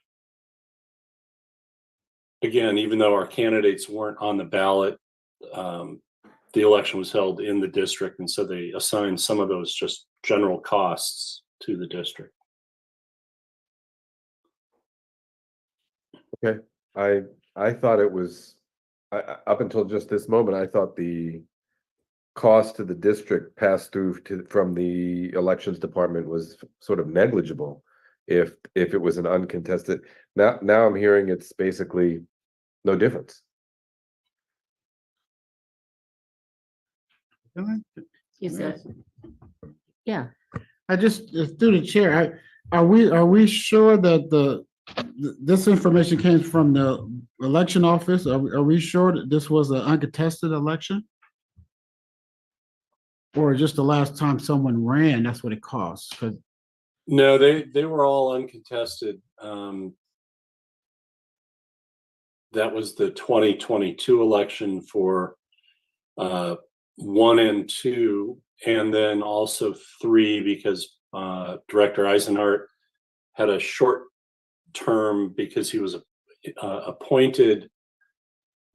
again, even though our candidates weren't on the ballot, the election was held in the district, and so they assigned some of those just general costs to the district. Okay, I thought it was, up until just this moment, I thought the cost to the district passed through from the elections department was sort of negligible if it was an uncontested. Now I'm hearing it's basically no difference. Is that? Yeah. I just, through the chair, are we sure that this information came from the election office? Are we sure that this was an uncontested election? Or just the last time someone ran, that's what it costs? 'Cause No, they were all uncontested. That was the 2022 election for 1 and 2, and then also 3 because Director Eisenhart had a short term because he was appointed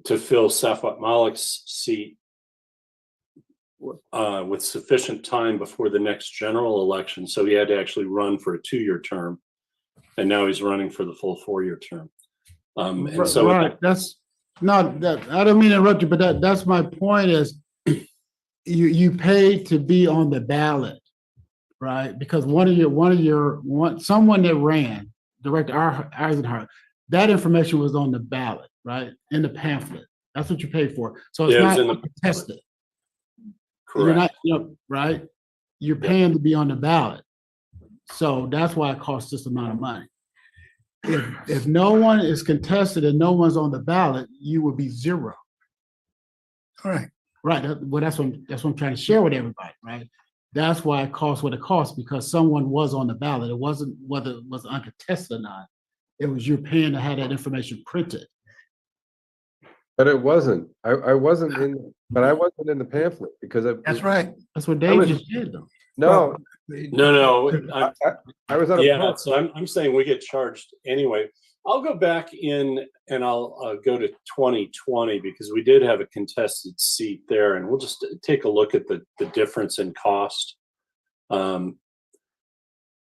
to fill Safwat Malik's seat with sufficient time before the next general election. So he had to actually run for a 2-year term, and now he's running for the full 4-year term. And so right, that's not that, I don't mean to interrupt you, but that's my point is you paid to be on the ballot, right? Because someone that ran, Director Eisenhart, that information was on the ballot, right? In the pamphlet. That's what you paid for. So it's not contested. Correct. You're not, right? You're paying to be on the ballot. So that's why it costs this amount of money. If no one is contested and no one's on the ballot, you would be zero. All right. Right. Well, that's what I'm trying to share with everybody, right? That's why it costs what it costs, because someone was on the ballot. It wasn't whether it was uncontested or not. It was you're paying to have that information printed. But it wasn't. I wasn't in, but I wasn't in the pamphlet because That's right. That's what Dave just did, though. No, No. I was on a Yeah, so I'm saying we get charged anyway. I'll go back in and I'll go to 2020 because we did have a contested seat there, and we'll just take a look at the difference in cost. But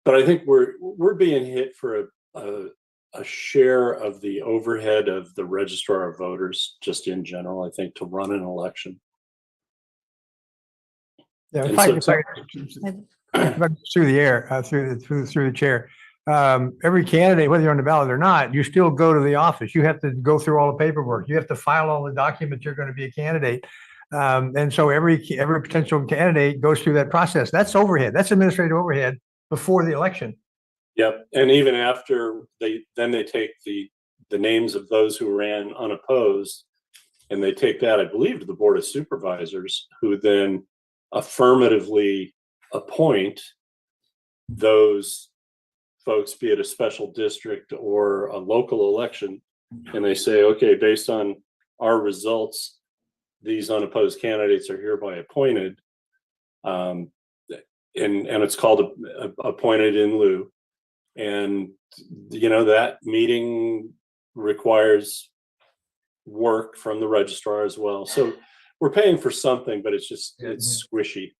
I think we're being hit for a share of the overhead of the registrar of voters, just in general, I think, to run an election. Yeah, And if I so- through the air, through the chair. every candidate, whether you're on the ballot or not, you still go to the office. You have to go through all the paperwork. You have to file all the documents you're going to be a candidate. And so every potential candidate goes through that process. That's overhead. That's administrative overhead before the election. Yep, and even after they take the names of those who ran unopposed, and they take that, I believe, to the Board of Supervisors, who then affirmatively appoint those folks, be it a special district or a local election, and they say, okay, based on our results, these unopposed candidates are hereby appointed. And it's called appointed in lieu. And, you know, that meeting requires work from the registrar as well. So we're paying for something, but it's squishy.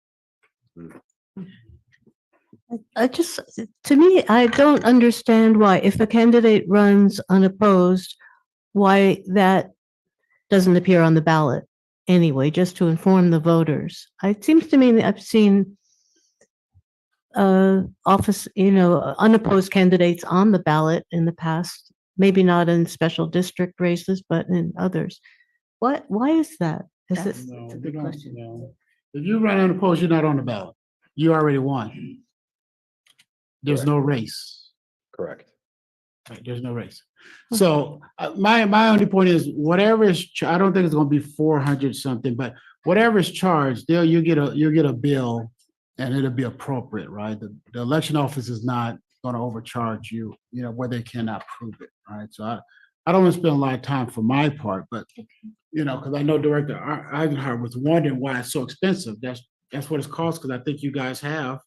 To me, I don't understand why, if a candidate runs unopposed, why that doesn't appear on the ballot anyway, just to inform the voters. It seems to me that I've seen unopposed candidates on the ballot in the past, maybe not in special district races, but in others. Why is that? That's a good question. If you run unopposed, you're not on the ballot. You already won. There's no race. Correct. Right, there's no race. So my only point is whatever is, I don't think it's going to be 400 something, but whatever is charged, you'll get a bill and it'll be appropriate, right? The election office is not going to overcharge you, where they cannot prove it, right? So I don't want to spend a lot of time for my part, but because I know Director Eisenhardt was wondering why it's so expensive. That's what it's cost, because I think you guys have,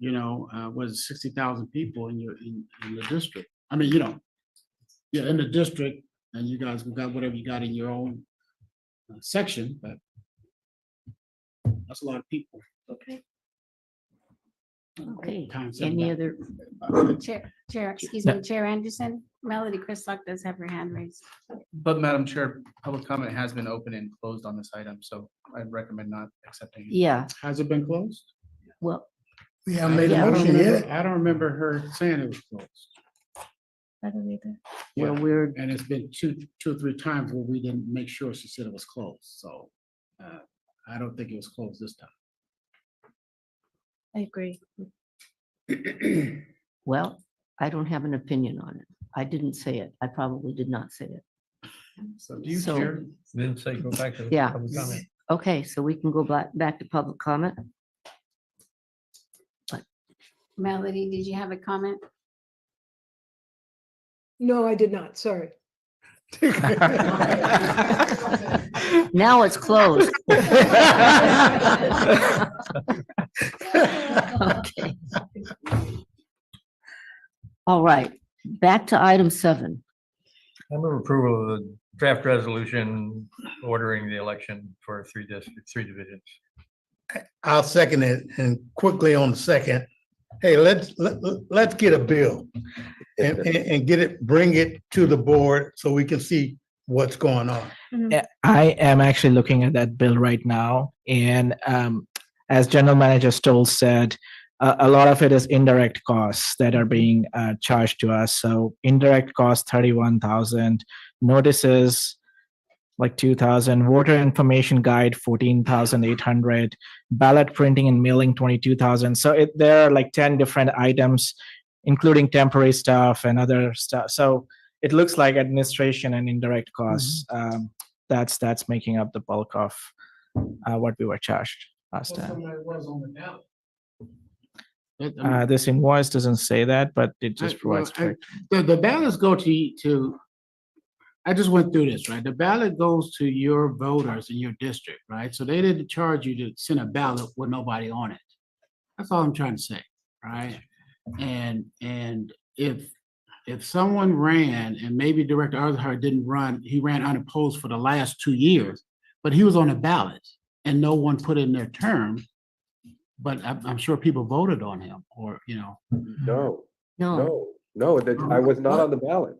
was 60,000 people in the district. I mean, in the district, and you guys got whatever you got in your own section, but that's a lot of people. Okay. Okay, any other? Chair, excuse me, Chair Anderson, Melody Christock does have her hand raised. But Madam Chair, public comment has been open and closed on this item, so I'd recommend not accepting it. Yeah, Has it been closed? well, We haven't made a Yeah, I don't motion yet. I don't remember her saying it was closed. I don't either. Yeah, Well, and it's been two or three times where we didn't make sure she said it was closed, so I don't think it was closed this time. I agree. Well, I don't have an opinion on it. I didn't say it. I probably did not say it. So do you So- care? Then say go back to Yeah. public comment. Okay, so we can go back to public comment. Melody, did you have a comment? No, I did not. Sorry. Now it's closed. Okay. All right, back to item 7. I move approval of the draft resolution ordering the election for 3 districts, 3 divisions. I'll second it, and quickly on the second, hey, let's get a bill and get it, bring it to the board so we can see what's going on. Yeah, I am actually looking at that bill right now, and as General Manager Stoll said, a lot of it is indirect costs that are being charged to us. So indirect costs 31,000, notices like 2,000, voter information guide 14,800, ballot printing and mailing 22,000. So there are like 10 different items, including temporary stuff and other stuff. So it looks like administration and indirect costs. That's making up the bulk of what we were charged last time. This invoice doesn't say that, but it just provides. The ballots go to, I just went through this, right? The ballot goes to your voters in your district, right? So they didn't charge you to send a ballot with nobody on it. That's all I'm trying to say, right? And if someone ran, and maybe Director Eisenhardt didn't run, he ran unopposed for the last 2 years, but he was on a ballot and no one put in their term, but I'm sure people voted on him, or, No, No, I was not on the ballot.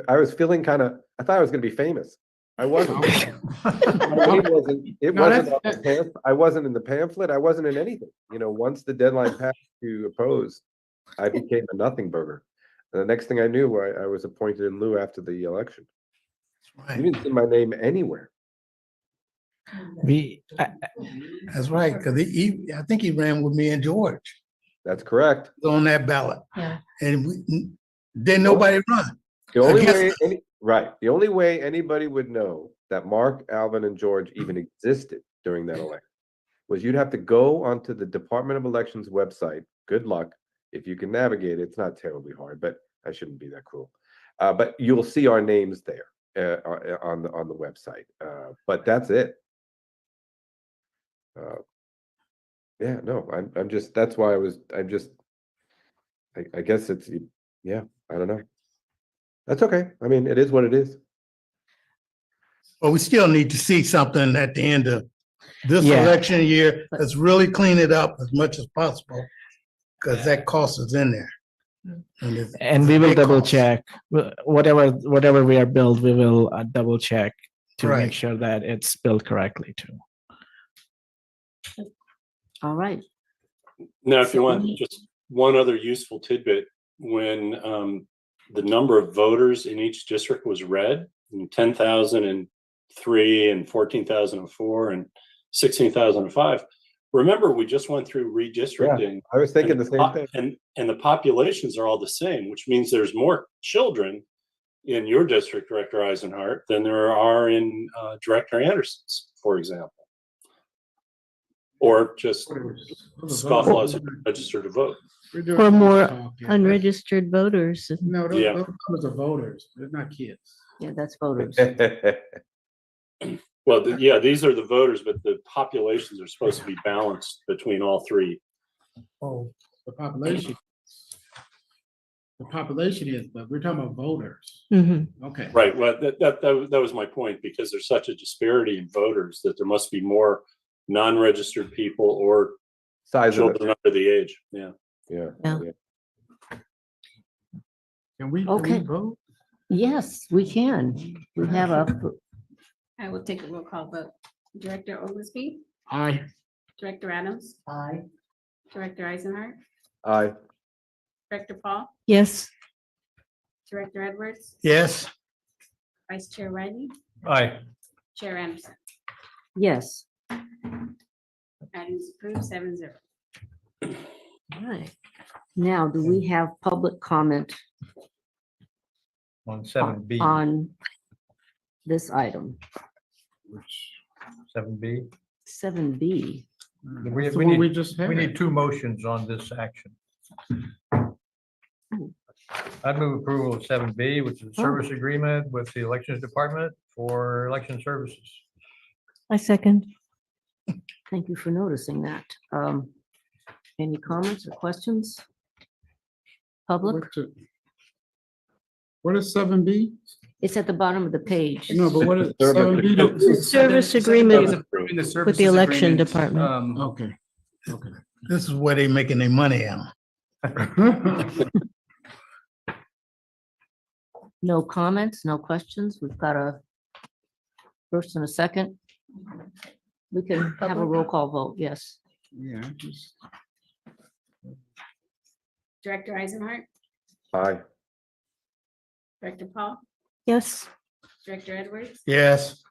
I was feeling I thought I was gonna be famous. I wasn't. I wasn't in the pamphlet. I wasn't in anything. Once the deadline passed to oppose, I became a nothing burger. And the next thing I knew, I was appointed in lieu after the election. You didn't see my name anywhere. We, That's right, because I think he ran with me and George That's correct. on that ballot. Yeah. And didn't nobody run. The only guess- way, the only way anybody would know that Mark, Alvin, and George even existed during that election was you'd have to go onto the Department of Elections website. Good luck. If you can navigate it, it's not terribly hard, but I shouldn't be that cruel. But you'll see our names there on the website. But that's it. Yeah, no, I'm just, that's why I guess it's, yeah, I don't know. That's okay. I mean, it is what it is. But we still need to see something at the end of this Yeah. election year. Let's really clean it up as much as possible, because that cost is in there. and we will double check whatever we are billed, we will double check to make Right. sure that it's billed correctly too. All right. Now, if you want just one other useful tidbit, when the number of voters in each district was read, 10,003 and 14,004 and 16,005. Remember, we just went through redistricting. I was thinking the same thing. And the populations are all the same, which means there's more children in your district, Director Eisenhart, than there are in Director Anderson's, for example. Or just scofflaws who register to vote. Or more unregistered voters. No, Yeah. those are voters, they're not kids. Yeah, that's voters. Well, yeah, these are the voters, but the populations are supposed to be balanced between all three. Oh, the population. The population is, but we're talking about voters. Mhm. Okay. Right. Well, that was my point, because there's such a disparity in voters that there must be more non-registered people or Size of it. children under the age. Yeah. Yeah. Yeah. Can we Okay. vote? Yes, we can. We have a, I will take a roll call vote. Director Oglesby, Aye. Director Adams. Aye. Director Eisenhart, Aye. Director Paul, Yes. Director Edwards, Yes, Vice Chair Riley, Aye. Chair Anderson. yes. Items approved 7-0. All right. Now, do we have public comment On 7B, on this item? 7B. 7B. We That's the one we need, just we had. need two motions on this action. I move approval of 7B, which is a service agreement with the Elections Department for election services. I second. Thank you for noticing that. Any comments or questions? Public? What is 7B? It's at the bottom of the page. No, but what is Service 7B? Service agreement with the election department. Okay, okay. this is where they making their money on. No comments, no questions. We've got a first and a second. We can have a roll call vote, yes. Yeah, just. Director Eisenhart, Aye. Director Paul, Yes. Director Edwards, Yes,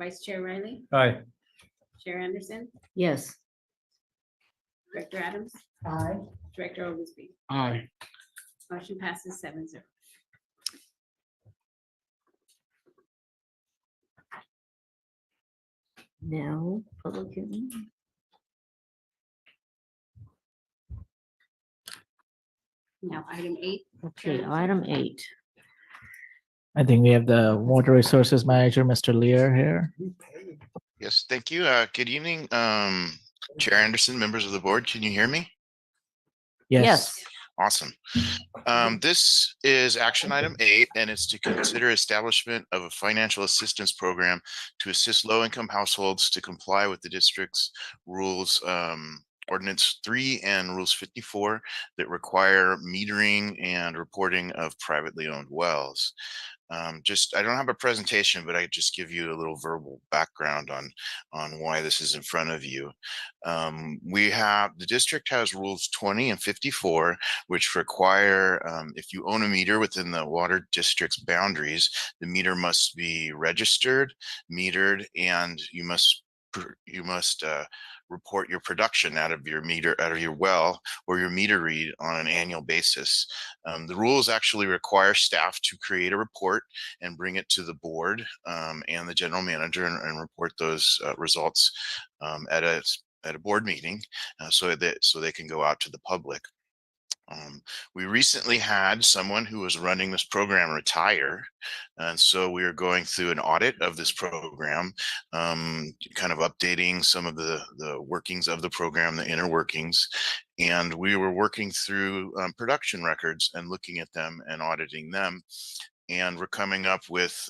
Vice Chair Riley, Aye. Chair Anderson, Yes. Director Adams. Aye. Director Oglesby. Aye. Motion passes 7-0. Now, public hearing. Now, item 8. Okay, item 8. I think we have the Water Resources Manager, Mr. Lear here. Yes, thank you. Good evening, Chair Anderson, members of the board. Can you hear me? Yes. Awesome. This is action item 8, and it's to consider establishment of a financial assistance program to assist low-income households to comply with the district's rules Ordinance 3 and Rules 54 that require metering and reporting of privately owned wells. I don't have a presentation, but I just give you a little verbal background on why this is in front of you. The district has rules 20 and 54, which require, if you own a meter within the water district's boundaries, the meter must be registered, metered, and you must report your production out of your well or your meter read on an annual basis. The rules actually require staff to create a report and bring it to the board and the general manager and report those results at a board meeting so they can go out to the public. We recently had someone who was running this program retire, and so we are going through an audit of this program, kind of updating some of the workings of the program, the inner workings, and we were working through production records and looking at them and auditing them. And we're coming up with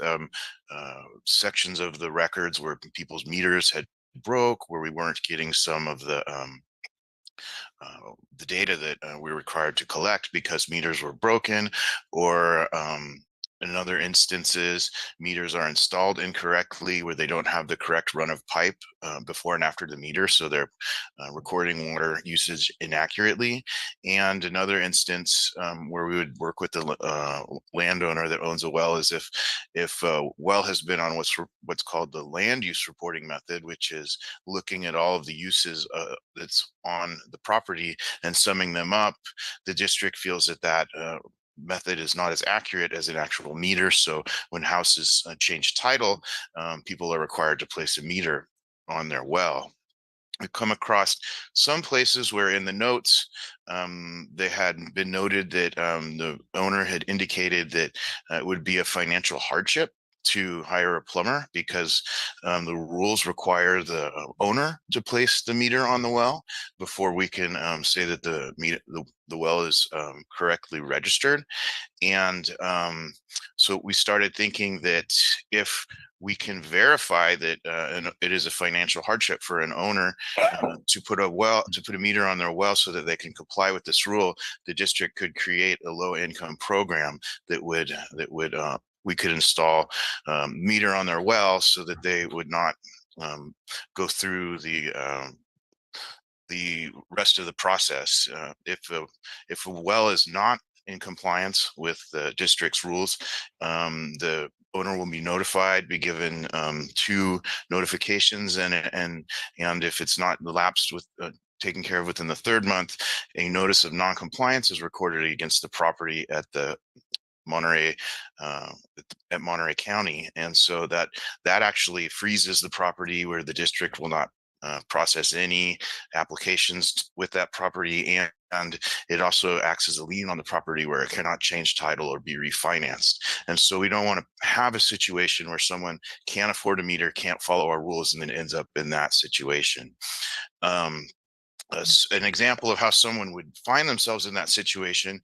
sections of the records where people's meters had broke, where we weren't getting some of the data that we're required to collect because meters were broken, or in other instances, meters are installed incorrectly where they don't have the correct run of pipe before and after the meter, so they're recording water usage inaccurately. And another instance where we would work with the landowner that owns a well is if a well has been on what's called the land use reporting method, which is looking at all of the uses that's on the property and summing them up, the district feels that method is not as accurate as an actual meter. So when houses change title, people are required to place a meter on their well. We've come across some places where in the notes they had been noted that the owner had indicated that it would be a financial hardship to hire a plumber because the rules require the owner to place the meter on the well before we can say that the well is correctly registered. And so we started thinking that if we can verify that it is a financial hardship for an owner to put a meter on their well so that they can comply with this rule, the district could create a low income program that would we could install meter on their well so that they would not go through the rest of the process. If a well is not in compliance with the district's rules, the owner will be notified, be given 2 notifications, and if it's not lapsed with taken care of within the 3rd month, a notice of non-compliance is recorded against the property at the Monterey at Monterey County, and so that actually freezes the property where the district will not process any applications with that property, and it also acts as a lien on the property where it cannot change title or be refinanced. And so we don't want to have a situation where someone can't afford a meter, can't follow our rules, and then ends up in that situation. An example of how someone would find themselves in that situation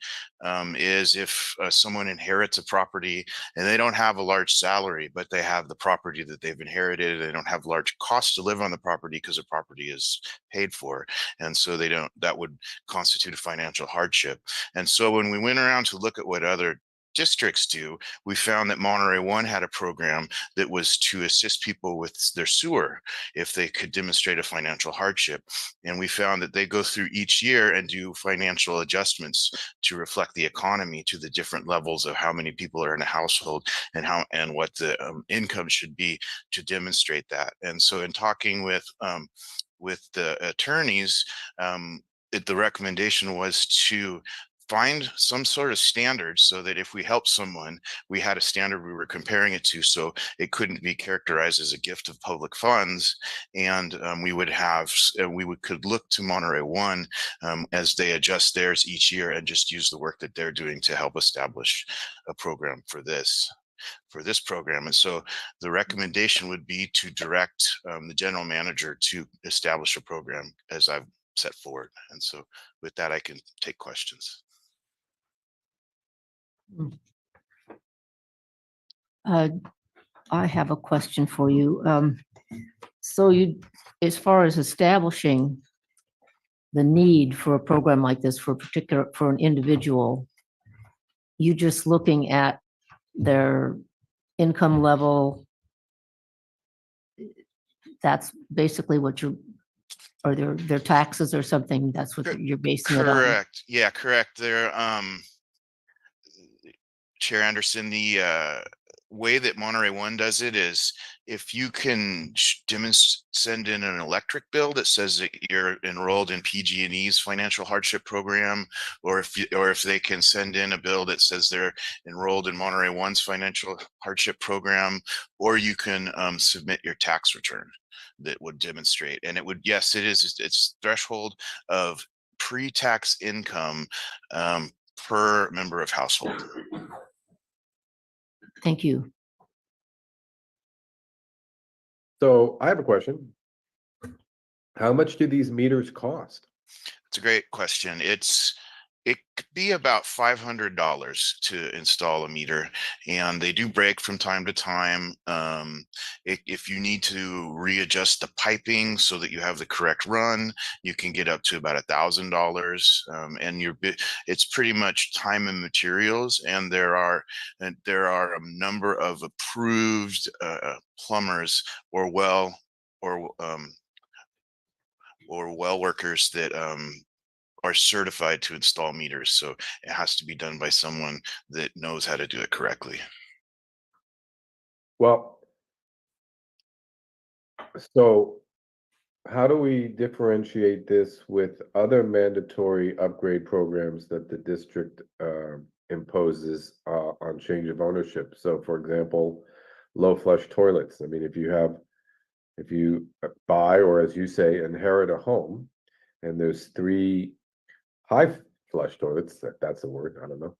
is if someone inherits a property and they don't have a large salary, but they have the property that they've inherited. They don't have large costs to live on the property because the property is paid for. And so that would constitute a financial hardship. And so when we went around to look at what other districts do, we found that Monterey One had a program that was to assist people with their sewer if they could demonstrate a financial hardship. And we found that they go through each year and do financial adjustments to reflect the economy to the different levels of how many people are in a household and what the income should be to demonstrate that. And so in talking with the attorneys, the recommendation was to find some sort of standard so that if we help someone, we had a standard we were comparing it to, so it couldn't be characterized as a gift of public funds. And could look to Monterey One as they adjust theirs each year and just use the work that they're doing to help establish a program for this program. And so the recommendation would be to direct the general manager to establish a program as I've set forward. And so with that, I can take questions. I have a question for you. So as far as establishing the need for a program like this for a particular, for an individual, you just looking at their income level, that's basically what you're, or their taxes or something, that's what you're basing it on? Correct. Yeah, correct. There, Chair Anderson, the way that Monterey One does it is if you can send in an electric bill that says that you're enrolled in PG&E's financial hardship program, or if they can send in a bill that says they're enrolled in Monterey One's financial hardship program, or you can submit your tax return that would demonstrate. And it would, yes, it is, it's threshold of pre-tax income per member of household. Thank you. So I have a question. How much do these meters cost? It's a great question. It could be about $500 to install a meter, and they do break from time to time. If you need to readjust the piping so that you have the correct run, you can get up to about $1,000. And it's pretty much time and materials. And there are a number of approved plumbers or well workers that are certified to install meters. So it has to be done by someone that knows how to do it correctly. Well, so how do we differentiate this with other mandatory upgrade programs that the district imposes on change of ownership? So for example, low flush toilets. I mean, if you buy, or as you say, inherit a home, and there's 3 high flush toilets, that's a word, I don't know.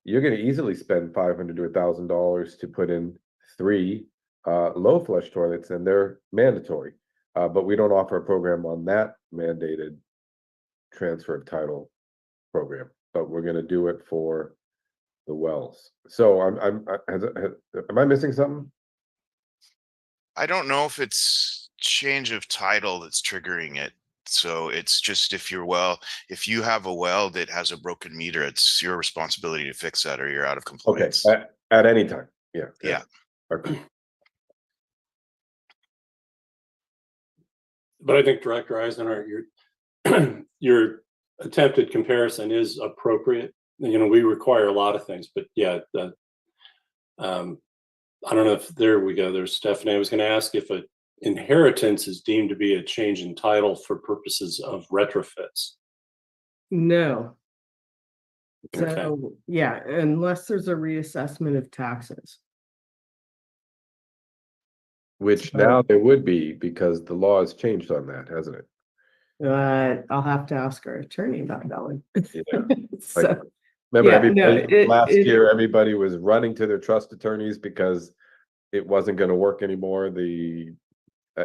You're going to easily spend $500 to $1,000 to put in 3 low flush toilets, and they're mandatory. But we don't offer a program on that mandated transfer of title program, but we're going to do it for the wells. So am I missing something? I don't know if it's change of title that's triggering it. So it's just if you have a well that has a broken meter, it's your responsibility to fix that, or you're out of compliance. Okay, at any time. Yeah. Yeah. Okay. But I think Director Eisenhart, your attempted comparison is appropriate. You know, we require a lot of things, but yeah, I don't know if, there we go. There's Stephanie. I was going to ask if a inheritance is deemed to be a change in title for purposes of retrofits. No. Okay. So, yeah, unless there's a reassessment of taxes. Which now there would be, because the law has changed on that, hasn't it? I'll have to ask our attorney about that one. Yeah. So, Remember, yeah, no, last year, everybody was running to their trust attorneys because it wasn't going to work anymore.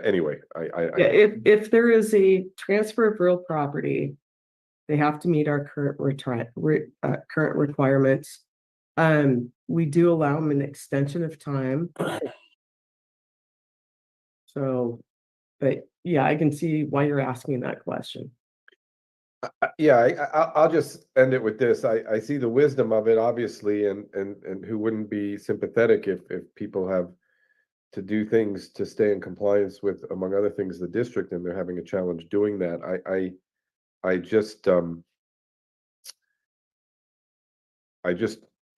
Anyway, yeah, if there is a transfer of real property, they have to meet our current current requirements. We do allow them an extension of time. So, but yeah, I can see why you're asking that question. Yeah, I'll just end it with this. I see the wisdom of it, obviously, and who wouldn't be sympathetic if people have to do things to stay in compliance with, among other things, the district, and they're having a challenge doing that. I just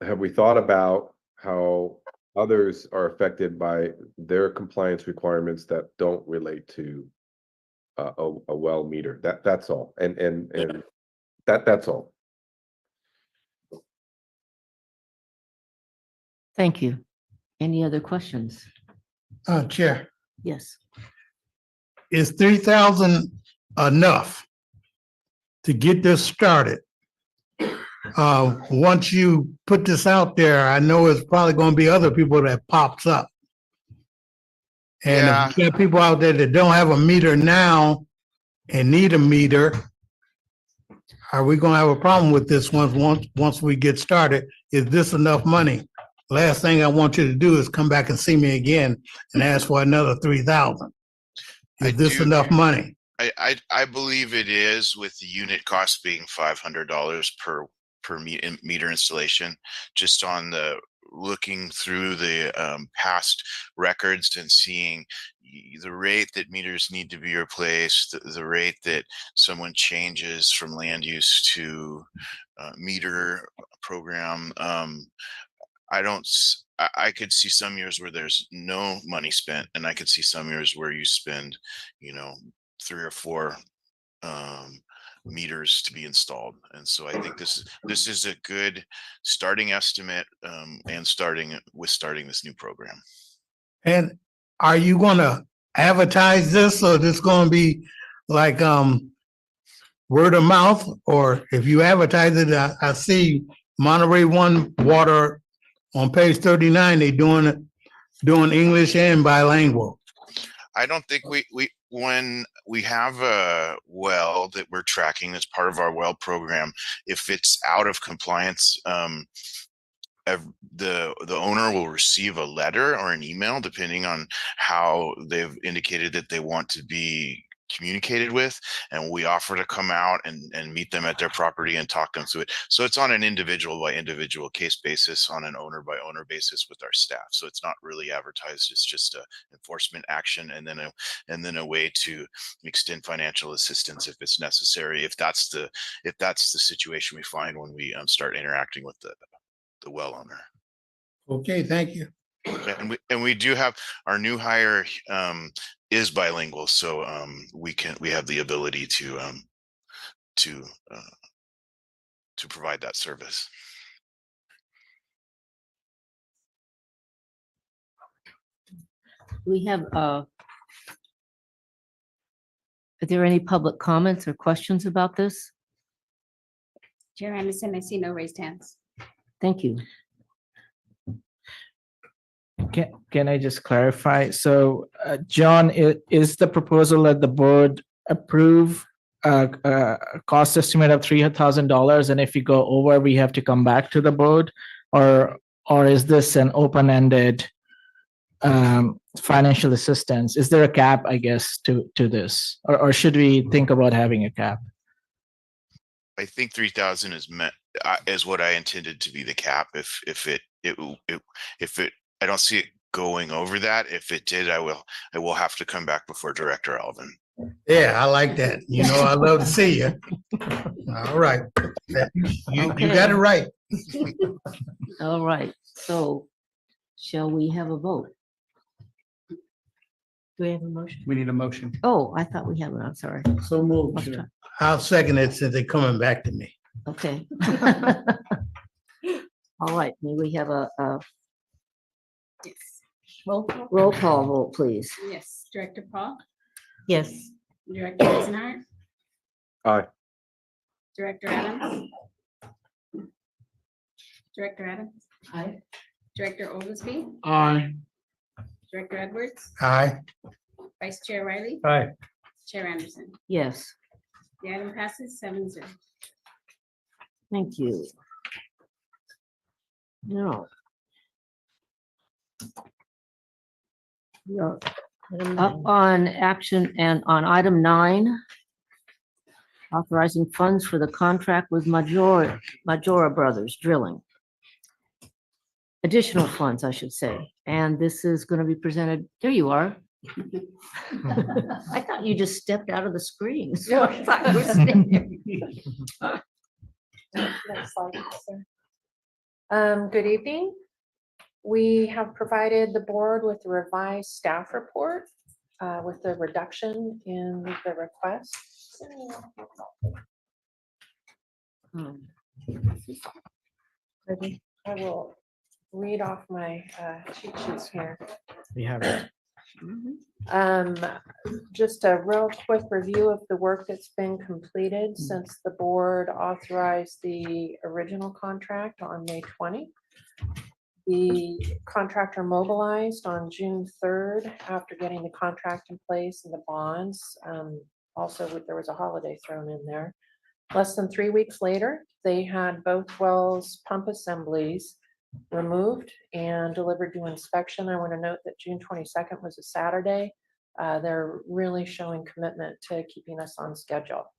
have we thought about how others are affected by their compliance requirements that don't relate to a well meter. That's all, and that's all. Thank you. Any other questions? Chair, Yes. is 3,000 enough to get this started? Once you put this out there, I know it's probably going to be other people that pops up. And if you got people out there that don't have a meter now and need a meter, are we going to have a problem with this once we get started? Is this enough money? Last thing I want you to do is come back and see me again and ask for another 3,000. Is this enough money? I believe it is, with the unit cost being $500 per meter installation, just on the looking through the past records and seeing the rate that meters need to be replaced, the rate that someone changes from land use to meter program. I could see some years where there's no money spent, and I could see some years where you spend, 3 or 4 meters to be installed. And so I think this is a good starting estimate, and starting this new program. And are you gonna advertise this, or this gonna be like, word of mouth? Or if you advertise it, I see Monterey One Water on page 39, they doing English and bilingual. I don't think when we have a well that we're tracking as part of our well program, if it's out of compliance, the owner will receive a letter or an email, depending on how they've indicated that they want to be communicated with, and we offer to come out and meet them at their property and talk them through it. So it's on an individual by individual case basis, on an owner by owner basis with our staff. So it's not really advertised. It's just a enforcement action, and then a way to extend financial assistance if it's necessary, if that's the situation we find when we start interacting with the well owner. Okay, thank you. And we do have our new hire is bilingual, so we have the ability to provide that service. We have, are there any public comments or questions about this? Chair Anderson, I see no raised hands. Thank you. Can I just clarify? So, John, is the proposal that the board approve a cost estimate of $3,000, and if you go over, we have to come back to the board, or is this an open-ended financial assistance? Is there a cap, I guess, to this, or should we think about having a cap? I think 3,000 is what I intended to be the cap. If it I don't see it going over that. If it did, I will have to come back before Director Alvin. Yeah, I like that. I love to see you. All right. You got it right. All right, so shall we have a vote? Do we have a motion? We need a motion. Oh, I thought we had one, I'm sorry. So moved. Chair. I'll second it since they're coming back to me. Okay. All right, may we have a roll call vote, please? Yes, Director Paul, Yes. Director Eisenhart, Aye. Director Adams. Director Adams, Aye. Director Oglesby, Aye. Director Edwards, Aye. Vice Chair Riley, Aye. Chair Anderson. Yes, The item passes 7-0. thank you. Now. We are up on action and on item 9, authorizing funds for the contract with Majora Brothers Drilling. Additional funds, I should say, and this is going to be presented, there you are. I thought you just stepped out of the screen. So I thought you were standing there. Next slide, sir. Good evening. We have provided the board with a revised staff report with the reduction in the request. I will read off my cheat sheets here. We have it. Just a real quick review of the work that's been completed since the board authorized the original contract on May 20. The contractor mobilized on June 3rd after getting the contract in place and the bonds. Also, there was a holiday thrown in there. Less than 3 weeks later, they had both wells pump assemblies removed and delivered to inspection. I want to note that June 22nd was a Saturday. They're really showing commitment to keeping us on schedule.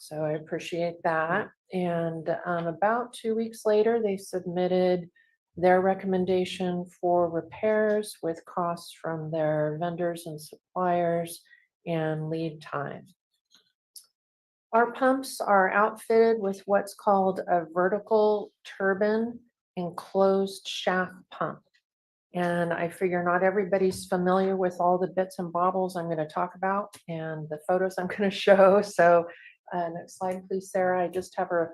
So I appreciate that. And about 2 weeks later, they submitted their recommendation for repairs with costs from their vendors and suppliers and lead time. Our pumps are outfitted with what's called a vertical turbine enclosed shaft pump. And I figure not everybody's familiar with all the bits and bobbles I'm going to talk about and the photos I'm going to show. So next slide, please, Sarah. I just have a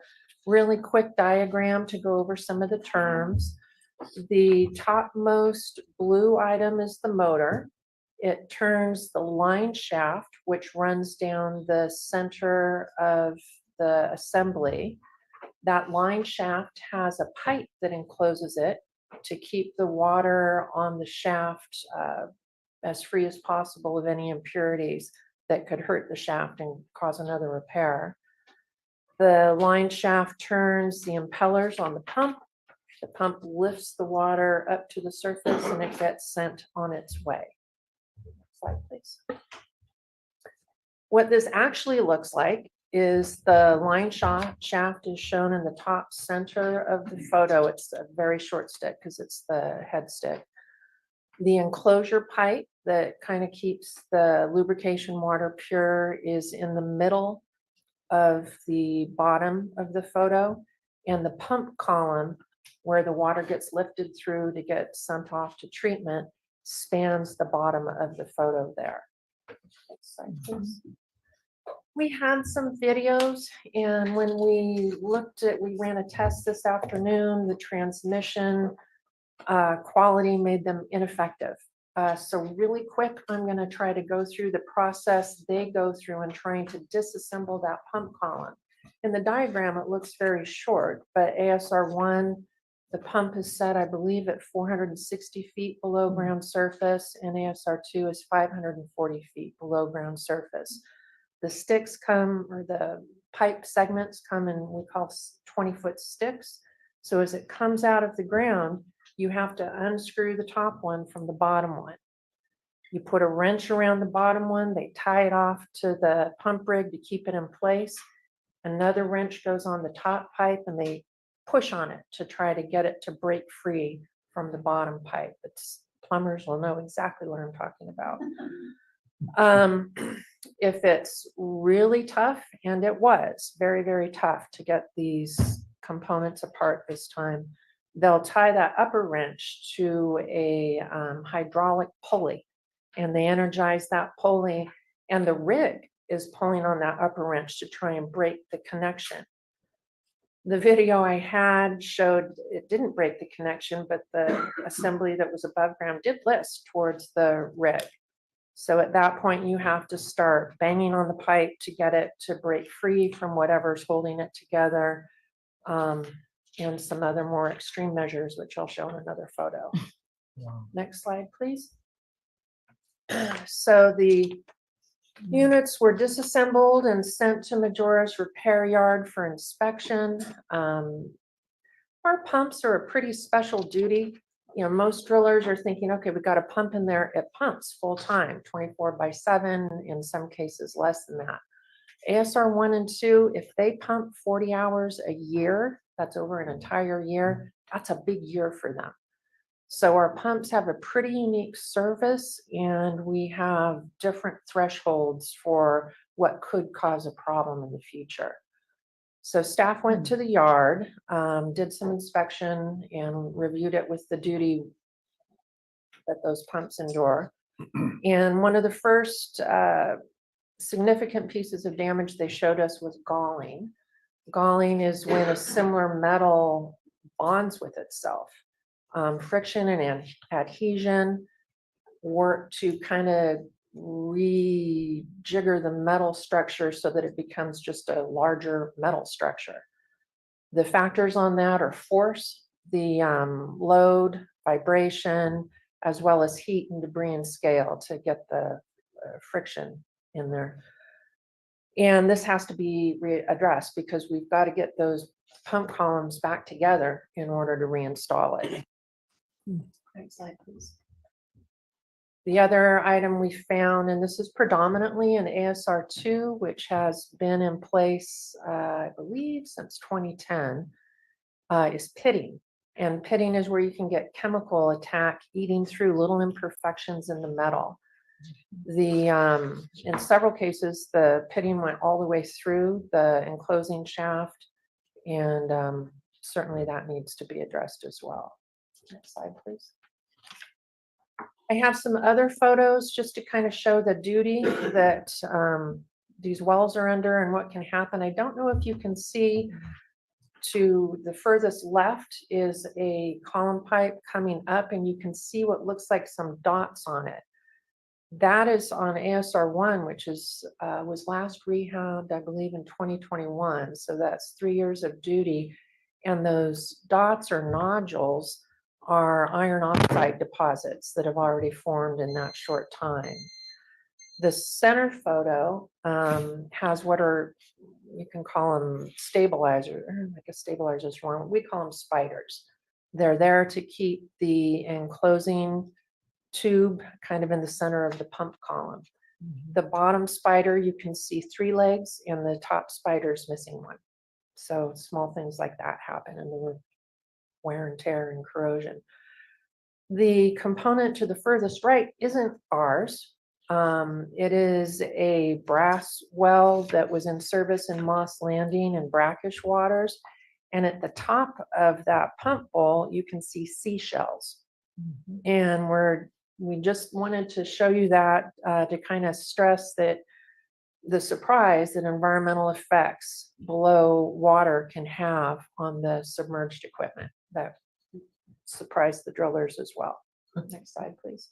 really quick diagram to go over some of the terms. The topmost blue item is the motor. It turns the line shaft, which runs down the center of the assembly. That line shaft has a pipe that encloses it to keep the water on the shaft as free as possible of any impurities that could hurt the shaft and cause another repair. The line shaft turns the impellers on the pump. The pump lifts the water up to the surface and it gets sent on its way. Slide, please. What this actually looks like is the line shaft is shown in the top center of the photo. It's a very short stick because it's the head stick. The enclosure pipe that kind of keeps the lubrication water pure is in the middle of the bottom of the photo, and the pump column where the water gets lifted through to get sent off to treatment spans the bottom of the photo there. Next slide, please. We had some videos, and when we ran a test this afternoon, the transmission quality made them ineffective. So really quick, I'm going to try to go through the process they go through in trying to disassemble that pump column. In the diagram, it looks very short, but ASR1, the pump is set, I believe, at 460 feet below ground surface, and ASR2 is 540 feet below ground surface. The sticks come, or the pipe segments come in, we call 20-foot sticks. So as it comes out of the ground, you have to unscrew the top one from the bottom one. You put a wrench around the bottom one, they tie it off to the pump rig to keep it in place. Another wrench goes on the top pipe and they push on it to try to get it to break free from the bottom pipe. Plumbers will know exactly what I'm talking about. If it's really tough, and it was very, very tough to get these components apart this time, they'll tie that upper wrench to a hydraulic pulley, and they energize that pulley, and the rig is pulling on that upper wrench to try and break the connection. The video I had showed it didn't break the connection, but the assembly that was above ground did list towards the rig. So at that point, you have to start banging on the pipe to get it to break free from whatever's holding it together, and some other more extreme measures, which I'll show in another photo. Wow. Next slide, please. So the units were disassembled and sent to Majora's repair yard for inspection. Our pumps are a pretty special duty. You know, most drillers are thinking, okay, we've got a pump in there, it pumps full time, 24/7, in some cases less than that. ASR 1 and 2, if they pump 40 hours a year, that's over an entire year, that's a big year for them. So our pumps have a pretty unique service, and we have different thresholds for what could cause a problem in the future. So staff went to the yard, did some inspection and reviewed it with the duty that those pumps endure. And one of the first significant pieces of damage they showed us was galling. Galling is when a similar metal bonds with itself. Friction and adhesion work to kind of rejigger the metal structure so that it becomes just a larger metal structure. The factors on that are force, the load, vibration, as well as heat and debris and scale to get the friction in there. And this has to be addressed because we've got to get those pump columns back together in order to reinstall it. Next slide, please. The other item we found, and this is predominantly in ASR 2, which has been in place, I believe, since 2010, is pitting. And pitting is where you can get chemical attack eating through little imperfections in the metal. In several cases, the pitting went all the way through the enclosing shaft, and certainly that needs to be addressed as well. Next slide, please. I have some other photos just to kind of show the duty that these wells are under and what can happen. I don't know if you can see to the furthest left is a column pipe coming up, and you can see what looks like some dots on it. That is on ASR 1, which is was last rehabbed, I believe, in 2021. So that's 3 years of duty. And those dots or nodules are iron oxide deposits that have already formed in that short time. The center photo has what are, you can call them stabilizers, I guess stabilizers is wrong, we call them spiders. They're there to keep the enclosing tube kind of in the center of the pump column. The bottom spider, you can see 3 legs, and the top spider is missing one. So small things like that happen, and the wear and tear and corrosion. The component to the furthest right isn't ours. It is a brass well that was in service in Moss Landing and brackish waters. And at the top of that pump bowl, you can see seashells. And we just wanted to show you that to kind of stress that the surprise that environmental effects below water can have on the submerged equipment. That surprised the drillers as well. Next slide, please.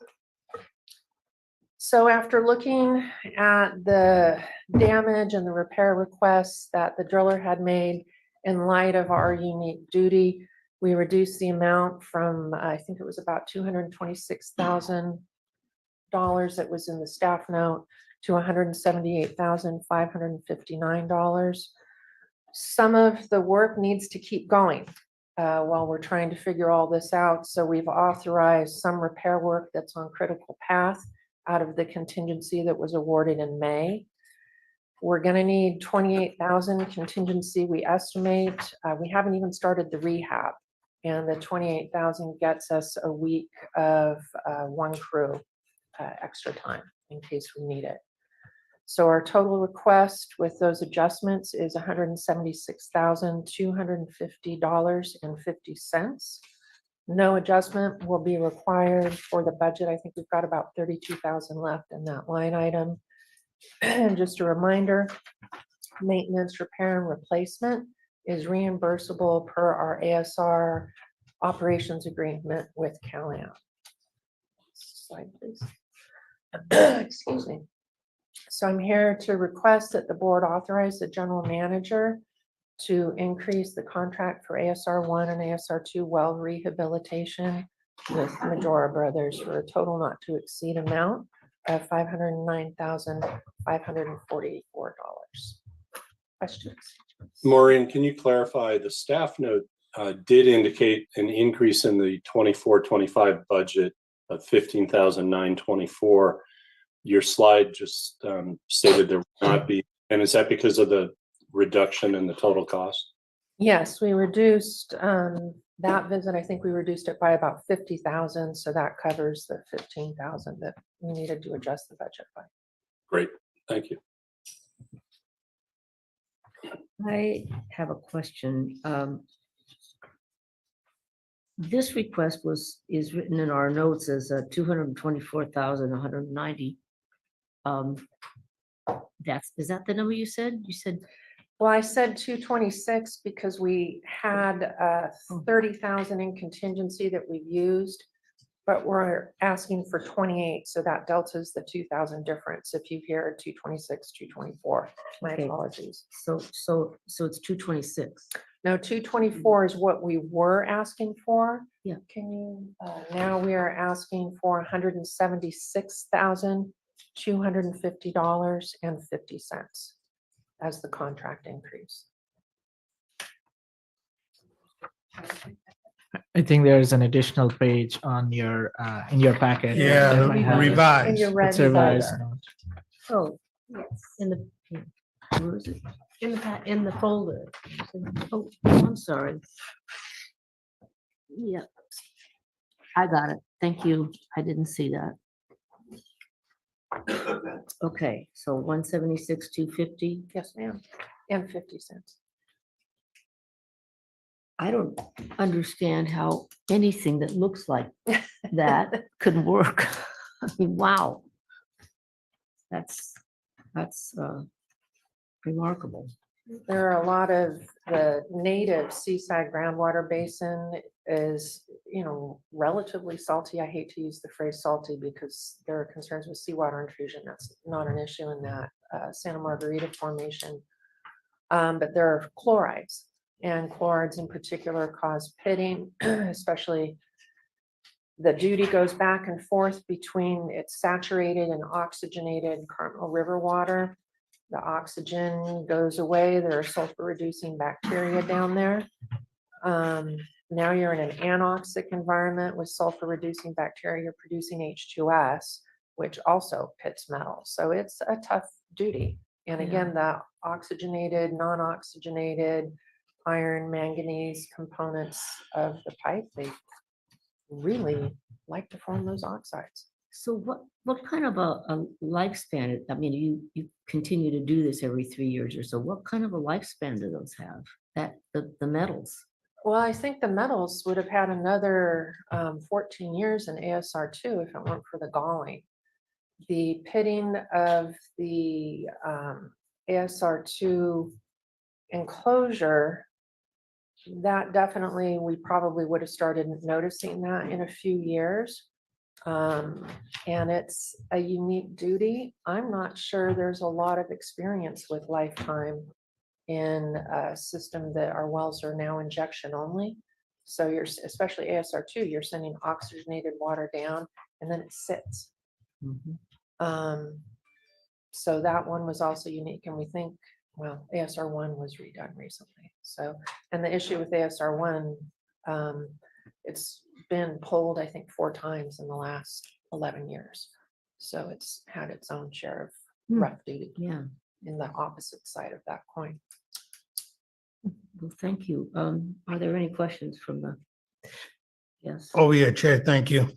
So after looking at the damage and the repair requests that the driller had made in light of our unique duty, we reduced the amount from, I think it was about $226,000 that was in the staff note to $178,559. Some of the work needs to keep going while we're trying to figure all this out. So we've authorized some repair work that's on critical path out of the contingency that was awarded in May. We're going to need 28,000 contingency, we estimate. We haven't even started the rehab, and the 28,000 gets us a week of one crew extra time in case we need it. So our total request with those adjustments is $176,250.50. No adjustment will be required for the budget. I think we've got about 32,000 left in that line item. And just a reminder, maintenance, repair, and replacement is reimbursable per our ASR operations agreement with CalAmp. Slide, please. Excuse me. So I'm here to request that the board authorize the general manager to increase the contract for ASR 1 and ASR 2 well rehabilitation with Majora Brothers for a total not to exceed amount of $509,544. Questions? Maureen, can you clarify, the staff note did indicate an increase in the 24-25 budget of $15,924. Your slide just stated there would not be, and is that because of the reduction in the total cost? Yes, we reduced that visit. I think we reduced it by about 50,000. So that covers the 15,000 that we needed to adjust the budget by. Great, thank you. I have a question. This request is written in our notes as 224,190. Is that the number you said? You said, well, I said 226 because we had 30,000 in contingency that we've used, but we're asking for 28. So that delta is the 2,000 difference. If you hear 226, 224, my apologies. So it's 226. No, 224 is what we were asking for. Yeah. Can you, now we are asking for $176,250.50 as the contract increase. I think there's an additional page on your, in your packet. Yeah, that might have it. revised. In your red It's revised folder. note. Oh, yes, in the, where is it? In the folder. Oh, I'm sorry. Yeah. I got it. Thank you. I didn't see that. Okay, so 176, 250. Yes, ma'am. And 50 cents. I don't understand how anything that looks like that could work. I mean, wow. That's remarkable. There are a lot of the native seaside groundwater basin is, relatively salty. I hate to use the phrase salty because there are concerns with seawater intrusion. That's not an issue in that Santa Margarita formation. But there are chlorides, and chlorides in particular cause pitting, especially the duty goes back and forth between its saturated and oxygenated Carmel River water. The oxygen goes away. There are sulfur reducing bacteria down there. Now you're in an anoxic environment with sulfur reducing bacteria. You're producing H2S, which also pits metal. So it's a tough duty. And again, the oxygenated, non-oxygenated iron, manganese components of the pipe, they really like to form those oxides. So what kind of a lifespan? I mean, you continue to do this every 3 years or so. What kind of a lifespan do those have? That the metals? Well, I think the metals would have had another 14 years in ASR2 if it weren't for the galling. The pitting of the ASR2 enclosure, that definitely, we probably would have started noticing that in a few years. And it's a unique duty. I'm not sure there's a lot of experience with lifetime in a system that our wells are now injection only. So you're, especially ASR2, you're sending oxygenated water down and then it sits. So that one was also unique, and we think, well, ASR1 was redone recently. So, and the issue with ASR1, it's been pulled, I think, 4 times in the last 11 years. So it's had its own share of rough duty. Yeah. In the opposite side of that coin. Well, thank you. Are there any questions from the? Yes. Oh, yeah, Chair, thank you.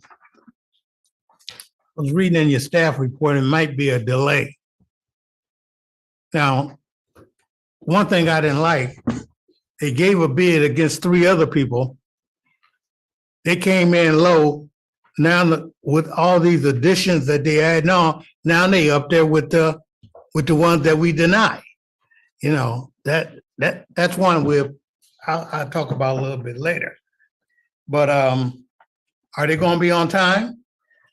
I was reading in your staff report, it might be a delay. Now, one thing I didn't like, they gave a bid against 3 other people. They came in low. Now, with all these additions that they add on, now they up there with the ones that we deny. That's one I'll talk about a little bit later. But are they going to be on time?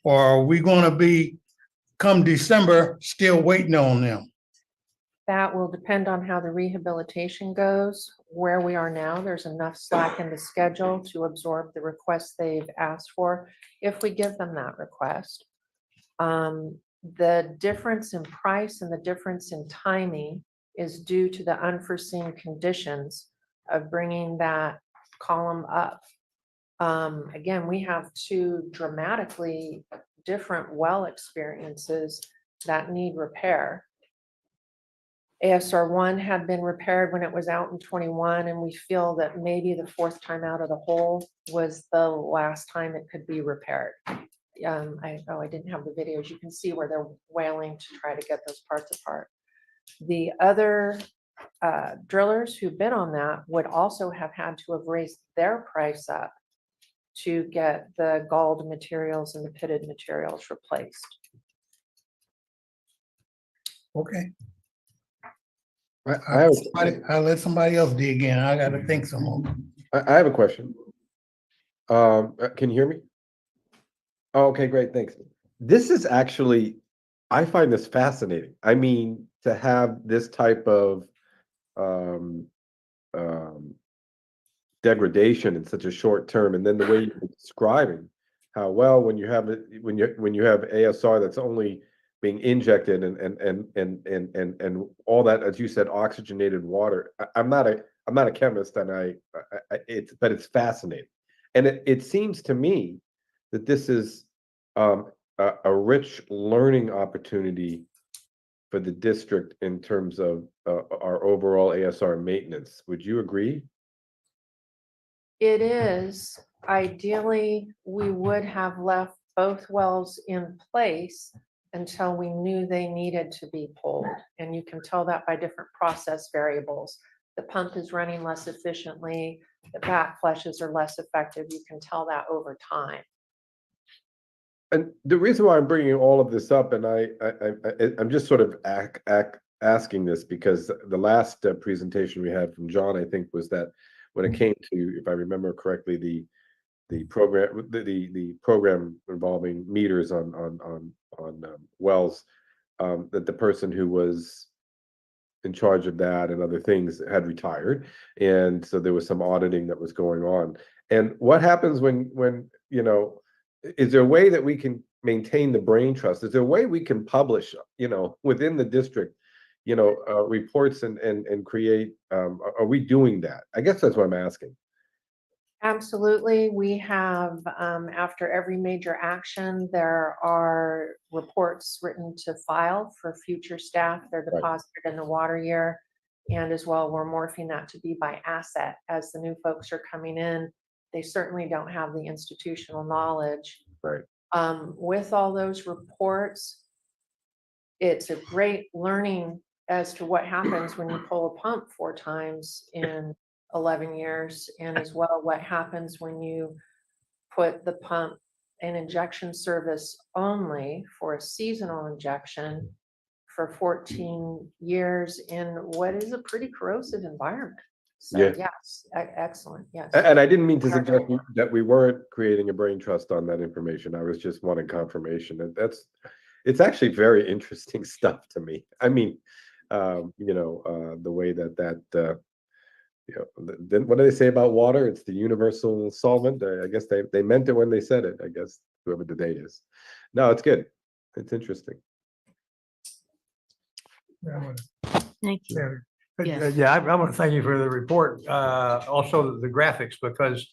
Or are we going to be, come December, still waiting on them? That will depend on how the rehabilitation goes. Where we are now, there's enough slack in the schedule to absorb the requests they've asked for, if we give them that request. The difference in price and the difference in timing is due to the unforeseen conditions of bringing that column up. Again, we have 2 dramatically different well experiences that need repair. ASR1 had been repaired when it was out in 21, and we feel that maybe the 4th time out of the hole was the last time it could be repaired. I didn't have the videos. You can see where they're wailing to try to get those parts apart. The other drillers who bid on that would also have had to have raised their price up to get the galled materials and the pitted materials replaced. Okay. I'll let somebody else dig in. I gotta think some more. I have a question. Can you hear me? Oh, okay, great, thanks. This is actually, I find this fascinating. I mean, to have this type of degradation in such a short term, and then the way you're describing how well when you have it, when you have ASR that's only being injected and all that, as you said, oxygenated water. I'm not a chemist, and but it's fascinating. And it seems to me that this is a rich learning opportunity for the district in terms of our overall ASR maintenance. Would you agree? It is, ideally, we would have left both wells in place until we knew they needed to be pulled. And you can tell that by different process variables. The pump is running less efficiently, the back flushes are less effective. You can tell that over time. And the reason why I'm bringing all of this up, and I'm just sort of asking this because the last presentation we had from John, I think, was that when it came to, if I remember correctly, the program involving meters on wells, that the person who was in charge of that and other things had retired, and so there was some auditing that was going on. And what happens when is there a way that we can maintain the brain trust? Is there a way we can publish, within the district, reports and create? Are we doing that? I guess that's what I'm asking. Absolutely. We have, after every major action, there are reports written to file for future staff. They're deposited in the water year. And as well, we're morphing that to be by asset. As the new folks are coming in, they certainly don't have the institutional knowledge. Right. With all those reports, it's a great learning as to what happens when you pull a pump 4 times in 11 years, and as well what happens when you put the pump in injection service only for a seasonal injection for 14 years in what is a pretty corrosive environment. So Yeah. yes, excellent, yes. And I didn't mean to suggest that we weren't creating a brain trust on that information. I was just wanting confirmation. And it's actually very interesting stuff to me. I mean, the way that then what do they say about water? It's the universal solvent. I guess they meant it when they said it, I guess, whoever the they is. No, it's good. It's interesting. Thank you. Yes. Yeah, I want to thank you for the report, also the graphics, because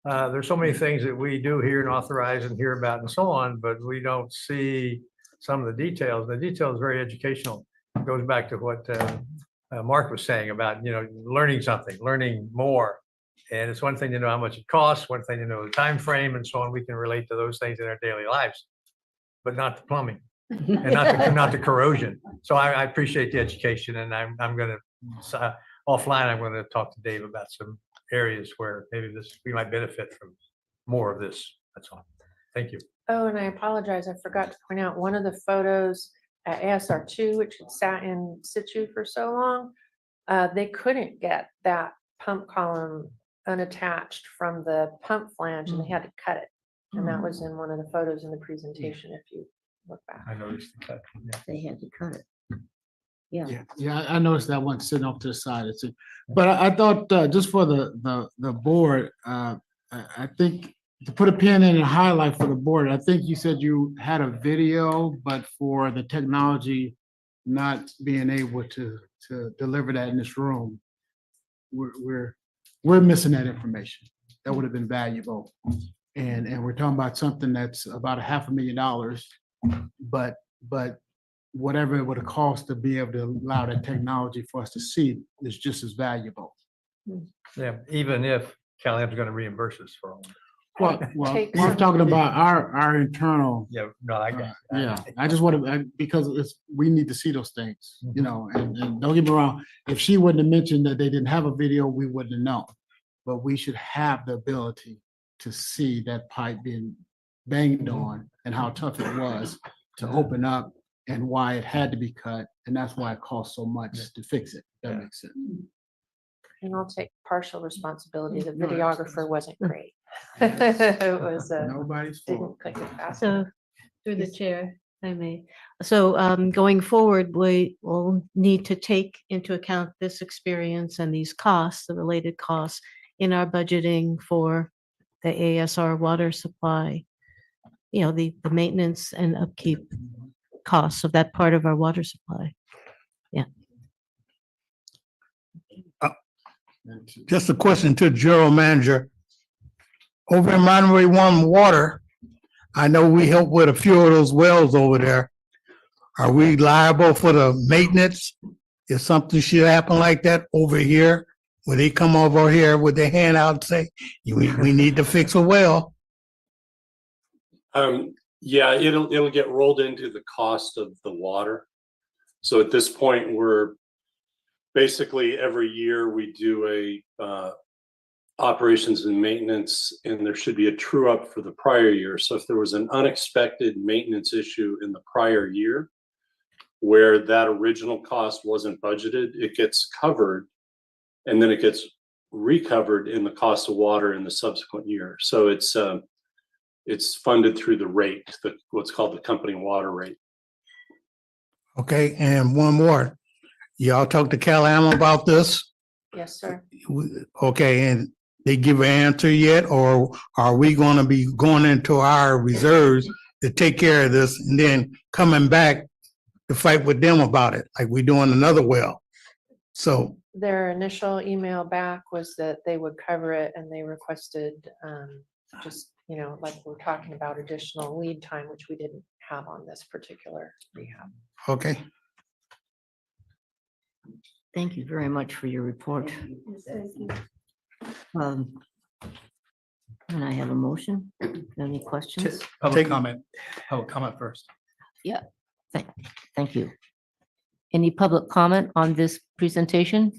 there's so many things that we do hear and authorize and hear about and so on, but we don't see some of the details. The detail is very educational. It goes back to what Mark was saying about, learning something, learning more. And it's one thing to know how much it costs, one thing to know the time frame and so on. We can relate to those things in our daily lives, but not the plumbing and not the corrosion. So I appreciate the education, and I'm going to offline. I'm going to talk to Dave about some areas where maybe we might benefit from more of this. That's all. Thank you. Oh, and I apologize. I forgot to point out one of the photos at ASR2, which had sat in situ for so long, they couldn't get that pump column unattached from the pump flange, and they had to cut it. And that was in one of the photos in the presentation, if you look back. I noticed the cut. Yeah. They had to cut it. Yeah. Yeah, I noticed that one sitting off to the side. But I thought just for the board, I think to put a pin in and highlight for the board, I think you said you had a video, but for the technology not being able to deliver that in this room, we're missing that information. That would have been valuable. And we're talking about something that's about $500,000, but whatever it would have cost to be able to allow that technology for us to see is just as valuable. Yeah, even if CalAmp's going to reimburse us for all of it. Well, I'm talking about our internal. Yeah, no, I got it. Yeah, I just want to, because we need to see those things, and don't get me wrong, if she wouldn't have mentioned that they didn't have a video, we wouldn't have known. But we should have the ability to see that pipe being banged on and how tough it was to open up and why it had to be cut. And that's why it cost so much to fix it. That makes sense. And I'll take partial responsibility. The No, videographer wasn't great. It was nobody's fault. didn't click it fast So enough. through the chair, if I may. So going forward, we will need to take into account this experience and these costs, the related costs in our budgeting for the ASR water supply, the maintenance and upkeep costs of that part of our water supply. Yeah. Just a question to General Manager. over in Monterey One Water, I know we help with a few of those wells over there. Are we liable for the maintenance? If something should happen like that over here, where they come over here with their hand out and say, we need to fix a well? Yeah, it'll get rolled into the cost of the water. So at this point, we're basically every year we do a operations and maintenance, and there should be a true up for the prior year. So if there was an unexpected maintenance issue in the prior year where that original cost wasn't budgeted, it gets covered, and then it gets recovered in the cost of water in the subsequent year. So it's funded through the rate, what's called the company water rate. Okay, and one more. Y'all talk to Cal-Am about this? Yes, sir. Okay, and they give an answer yet, or are we gonna be going into our reserves to take care of this and then coming back to fight with them about it, like we're doing another well? So, Their initial email back was that they would cover it, and they requested just, like we're talking about additional lead time, which we didn't have on this particular rehab. okay. Thank you very much for your report. Um, And I have a motion. Any questions? Public comment first. Yeah, thank you. Any public comment on this presentation?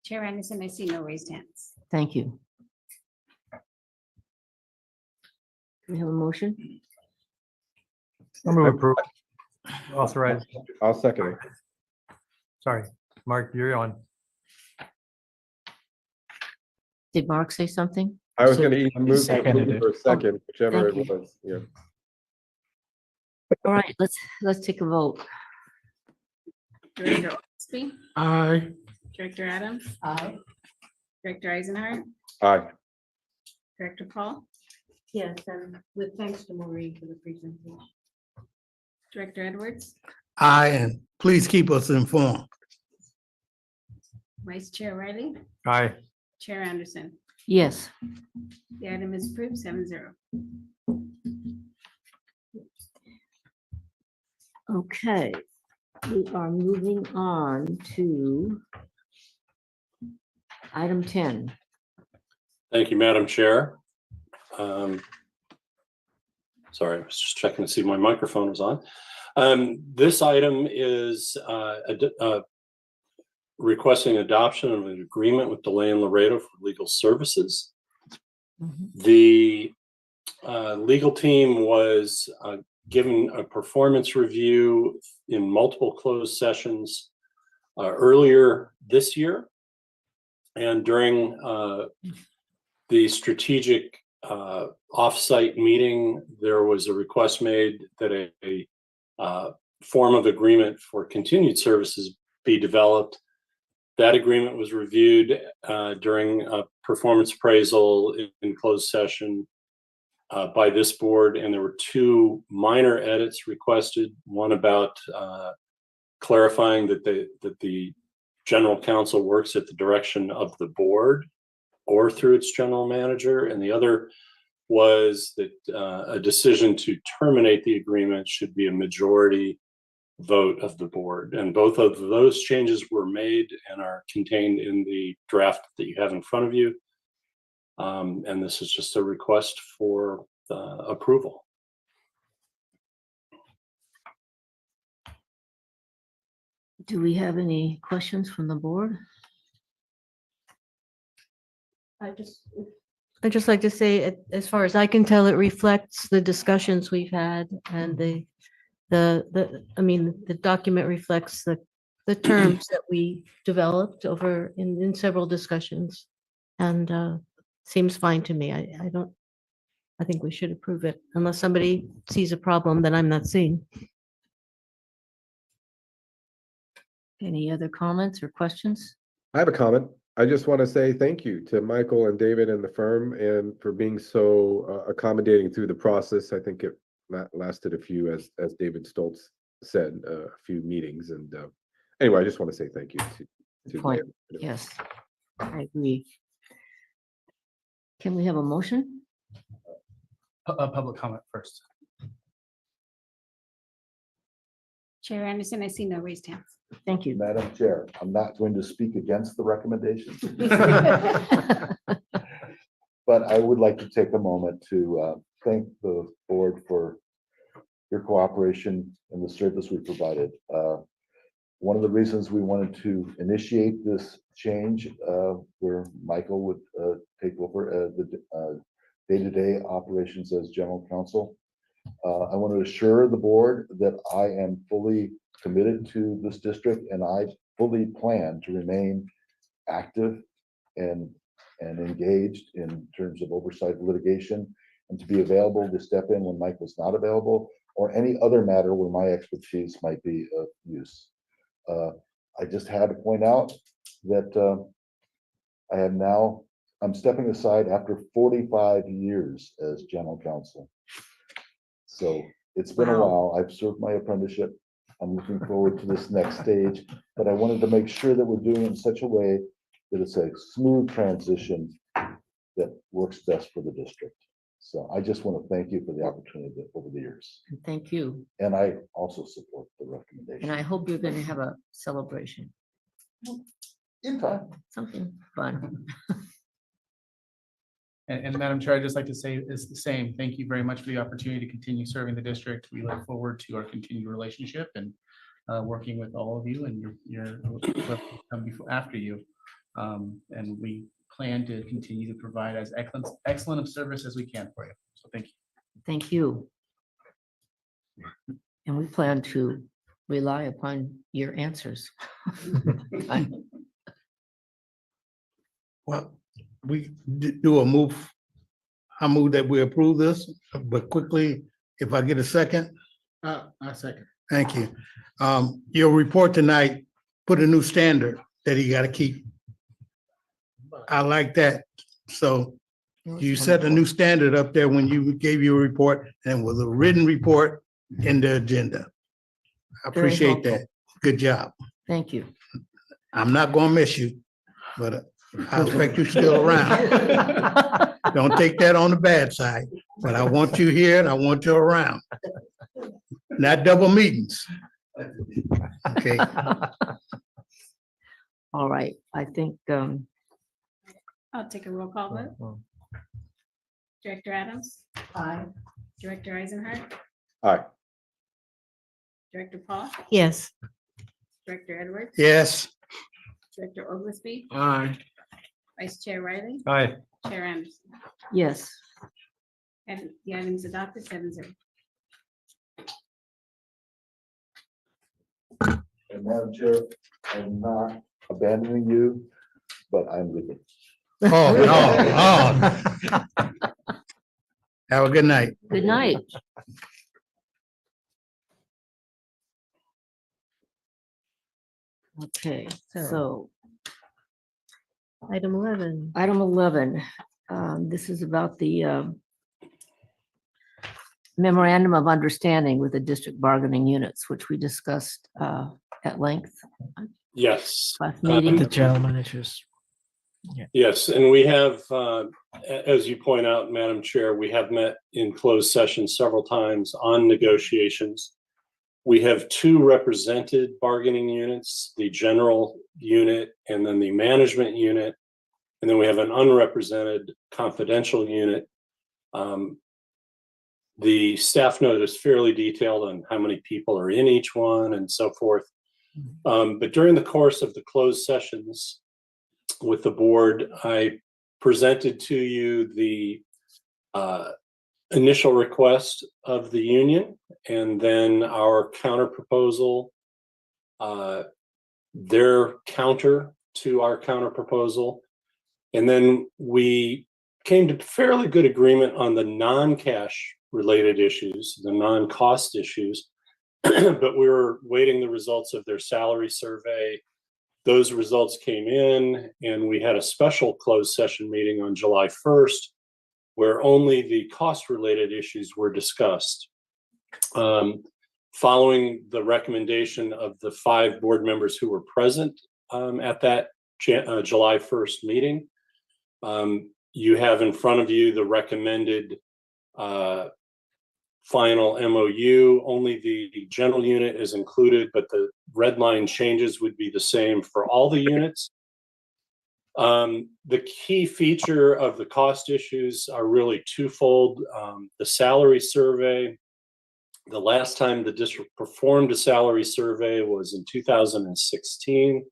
Chair Anderson, I see no raised hands. Thank you. We have a motion? I'm going to approve. Authorize. I'll second it. Sorry, Mark, you're on. Did Mark say something? I was So- gonna even move seconded for a it. second, whichever it Thank you. was, yeah. All right, let's take a vote. Director Oldesby, Aye. Director Adams. Aye. Director Eisenhardt, Aye. Director Paul, Yes, and with thanks to Maureen for the presentation. Director Edwards, Aye, and please keep us informed. Vice Chair Riley, Aye. Chair Anderson. Yes. The item is approved 7-0. Okay, we are moving on to item 10. Thank you, Madam Chair. Sorry, I was just checking to see if my microphone was on. This item is requesting adoption of an agreement with DeLay and Laredo for legal services. The legal team was given a performance review in multiple closed sessions earlier this year. And during the strategic offsite meeting, there was a request made that a form of agreement for continued services be developed. That agreement was reviewed during a performance appraisal in closed session by this board, and there were two minor edits requested. One about clarifying that the general counsel works at the direction of the board or through its general manager, and the other was that a decision to terminate the agreement should be a majority vote of the board. And both of those changes were made and are contained in the draft that you have in front of you. And this is just a request for approval. Do we have any questions from the board? I'd just like to say, as far as I can tell, it reflects the discussions we've had and the document reflects the terms that we developed over in several discussions. And seems fine to me. I think we should approve it unless somebody sees a problem that I'm not seeing. Any other comments or questions? I have a comment. I just want to say thank you to Michael and David and the firm and for being so accommodating through the process. I think it lasted a few, as David Stoltz said, a few meetings. And anyway, I just want to say thank you to Point. them. Yes, I agree. Can we have a motion? Public comment first. Chair Anderson, I see no raised hands. Thank you. Madam Chair, I'm not going to speak against the recommendation, but I would like to take a moment to thank the board for your cooperation and the service we provided. One of the reasons we wanted to initiate this change, where Michael would take over the day-to-day operations as general counsel. I want to assure the board that I am fully committed to this district, and I fully plan to remain active and engaged in terms of oversight of litigation, and to be available to step in when Michael's not available, or any other matter where my expertise might be of use. I just had to point out that I'm stepping aside after 45 years as general counsel. So it's been a while. I've served my apprenticeship. I'm looking forward to this next stage, but I wanted to make sure that we're doing it in such a way that it's a smooth transition that works best for the district. So I just want to thank you for the opportunity over the years. Thank you. And I also support the recommendation. And I hope you're going to have a celebration. In time. Something fun. And Madam Chair, I'd just like to say is the same. Thank you very much for the opportunity to continue serving the district. We look forward to our continued relationship and working with all of you and your come before after you. And we plan to continue to provide as excellent of service as we can for you. So thank you. Thank you. And we plan to rely upon your answers. Well, we do a move. I move that we approve this, but quickly, if I get a second. I second. Thank you. Your report tonight put a new standard that you got to keep. I like that. So you set a new standard up there when you gave your report, and with a written report in the agenda. I Very appreciate helpful. that. Good job. Thank you. I'm not gonna miss you, but I expect you still around. Don't take that on the bad side, but I want you here and I want you around. Not double meetings. Okay. All right, I think, I'll take a roll call vote. Director Adams? Aye. Director Eisenhart? Aye. Director Paul? Yes. Director Edwards? Yes. Director Oglesby? Aye. Vice Chair Riley? Aye. Chair Anderson? yes, And the item's adopted 7-0. And Madam Chair, I'm not abandoning you, but I'm leaving. Oh, no, oh. Have a good night. good night. Okay, so Item 11. item 11, this is about the memorandum of understanding with the district bargaining units, which we discussed at length Yes. last meeting. The general managers. Yes, and we have, as you point out, Madam Chair, we have met in closed session several times on negotiations. We have two represented bargaining units, the general unit and then the management unit. And then we have an unrepresented confidential unit. The staff note is fairly detailed on how many people are in each one and so forth. But during the course of the closed sessions with the board, I presented to you the initial request of the union and then our counter proposal, their counter to our counter proposal. And then we came to fairly good agreement on the non-cash related issues, the non-cost issues, but we were waiting the results of their salary survey. Those results came in and we had a special closed session meeting on July 1st where only the cost related issues were discussed. Following the recommendation of the 5 board members who were present at that July 1st meeting, You have in front of you the recommended final MOU. Only the general unit is included, but the red line changes would be the same for all the units. The key feature of the cost issues are really twofold. The salary survey. The last time the district performed a salary survey was in 2016.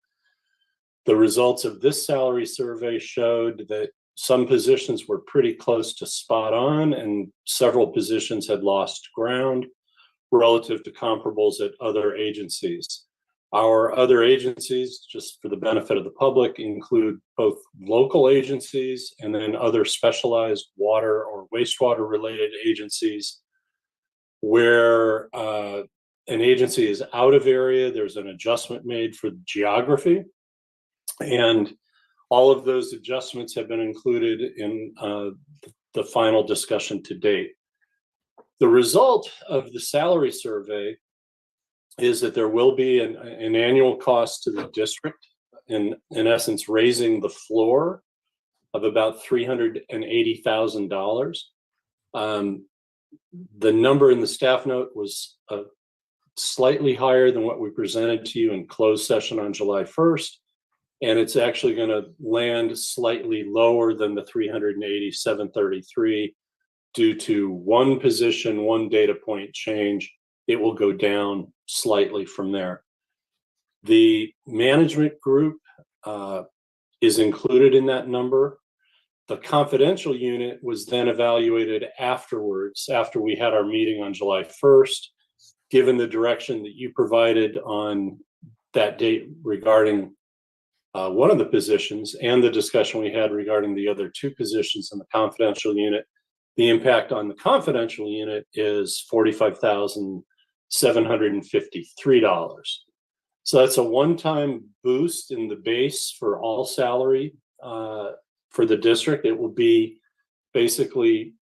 The results of this salary survey showed that some positions were pretty close to spot on, and several positions had lost ground relative to comparables at other agencies. Our other agencies, just for the benefit of the public, include both local agencies and then other specialized water or wastewater related agencies. Where an agency is out of area, there's an adjustment made for geography. And all of those adjustments have been included in the final discussion to date. The result of the salary survey is that there will be an annual cost to the district, in essence, raising the floor of about $380,000. The number in the staff note was slightly higher than what we presented to you in closed session on July 1st. And it's actually going to land slightly lower than the 387.33 due to one position, one data point change. It will go down slightly from there. The management group is included in that number. The confidential unit was then evaluated afterwards, after we had our meeting on July 1st, given the direction that you provided on that date regarding one of the positions and the discussion we had regarding the other two positions in the confidential unit. The impact on the confidential unit is $45,753. So that's a one-time boost in the base for all salary for the district. It will be basically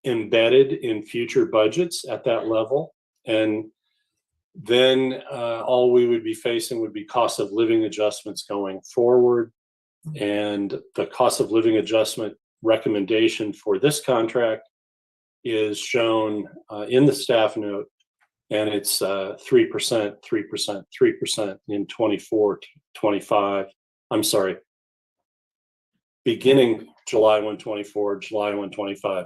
embedded in future budgets at that level. And then all we would be facing would be cost of living adjustments going forward. And the cost of living adjustment recommendation for this contract is shown in the staff note, and it's 3%, 3%, 3% in 24, 25. I'm sorry, beginning July 1, 24, July 1, 25,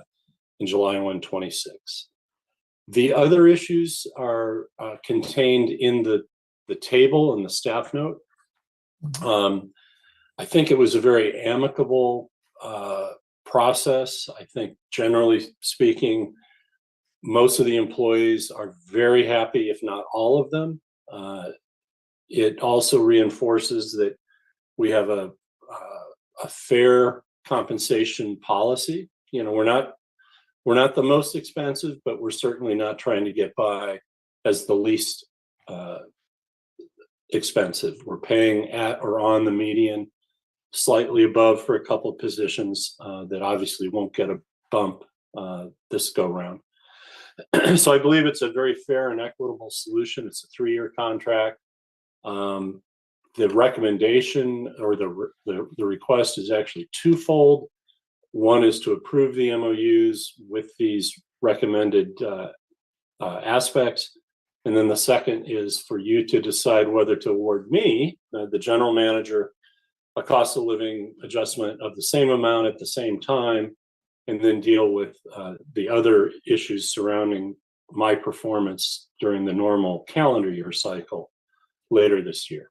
and July 1, 26. The other issues are contained in the table in the staff note. I think it was a very amicable process. I think generally speaking, most of the employees are very happy, if not all of them. It also reinforces that we have a fair compensation policy. You know, we're not the most expensive, but we're certainly not trying to get by as the least expensive. We're paying at or on the median, slightly above for a couple of positions that obviously won't get a bump this go round. So I believe it's a very fair and equitable solution. It's a 3-year contract. The recommendation or the request is actually twofold. One is to approve the MOUs with these recommended aspects. And then the second is for you to decide whether to award me, the general manager, a cost of living adjustment of the same amount at the same time, and then deal with the other issues surrounding my performance during the normal calendar year cycle later this year.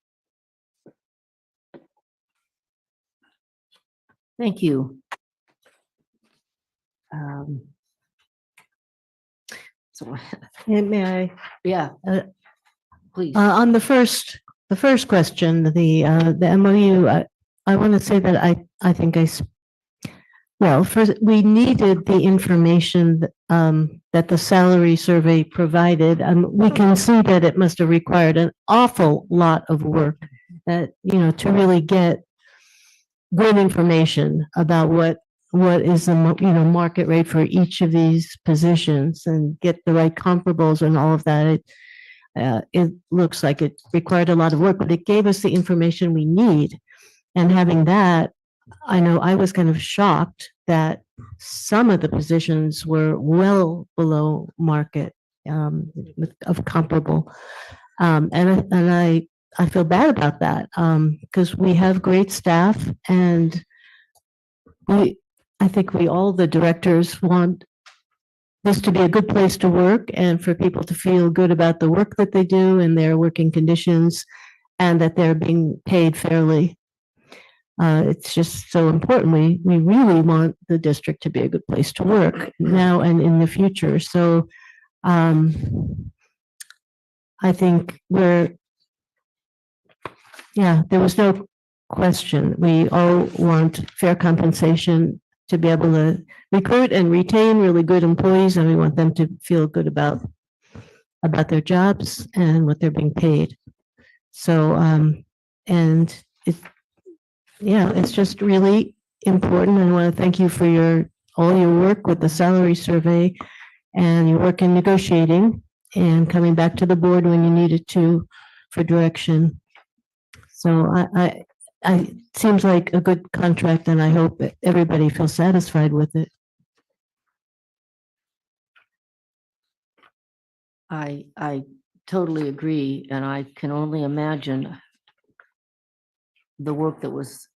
Thank you. So, May I? yeah, please. On the first question, the MOU, I want to say that I think well, first, we needed the information that the salary survey provided. We can see that it must have required an awful lot of work that, to really get good information about what is the market rate for each of these positions and get the right comparables and all of that. It looks like it required a lot of work, but it gave us the information we need. And having that, I know I was kind of shocked that some of the positions were well below market of comparable. I feel bad about that because we have great staff and I think all the directors want this to be a good place to work and for people to feel good about the work that they do and their working conditions and that they're being paid fairly. It's just so important. We really want the district to be a good place to work now and in the future. So I think there was no question. We all want fair compensation to be able to recruit and retain really good employees, and we want them to feel good about their jobs and what they're being paid. So, and it's just really important. I want to thank you for all your work with the salary survey and your work in negotiating and coming back to the board when you needed to for direction. So it seems like a good contract, and I hope that everybody feels satisfied with it. I totally agree, and I can only imagine the work that was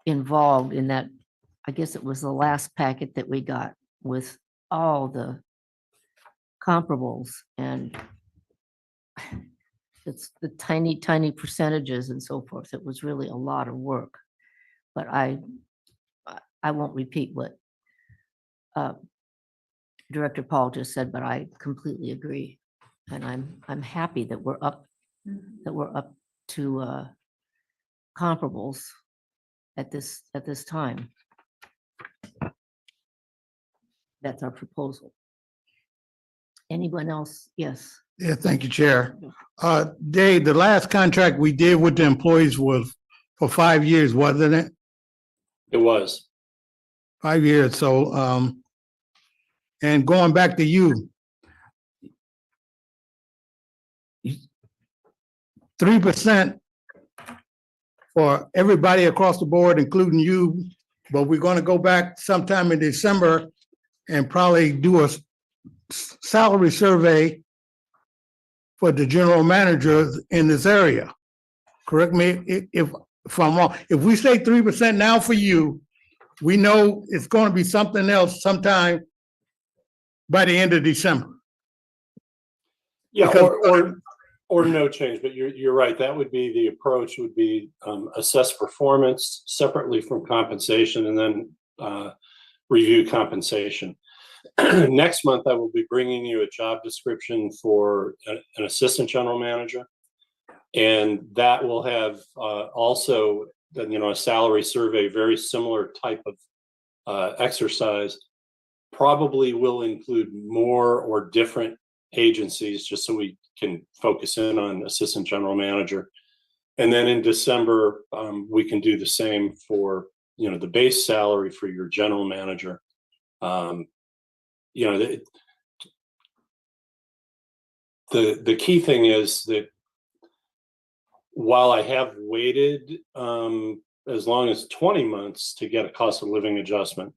involved in that. I guess it was the last packet that we got with all the comparables, and it's the tiny percentages and so forth. It was really a lot of work, but I won't repeat what Director Paul just said, but I completely agree, and I'm happy that we're up to comparables at this time. That's our proposal. Anyone else? Yes. Yeah, thank you, Chair. Dave, the last contract we did with the employees was for 5 years, wasn't it? It was. 5 years. So, and going back to you, 3% for everybody across the board, including you, but we're going to go back sometime in December and probably do a salary survey for the general managers in this area. Correct me if I'm wrong. If we say 3% now for you, we know it's going to be something else sometime by the end of December. Yeah, Because- or no change, but you're right. That would be the approach, would be assess performance separately from compensation and then review compensation. Next month, I will be bringing you a job description for an assistant general manager. And that will have also, a salary survey, very similar type of exercise. Probably will include more or different agencies, just so we can focus in on assistant general manager. And then in December, we can do the same for, the base salary for your general manager. The key thing is that while I have waited as long as 20 months to get a cost of living adjustment,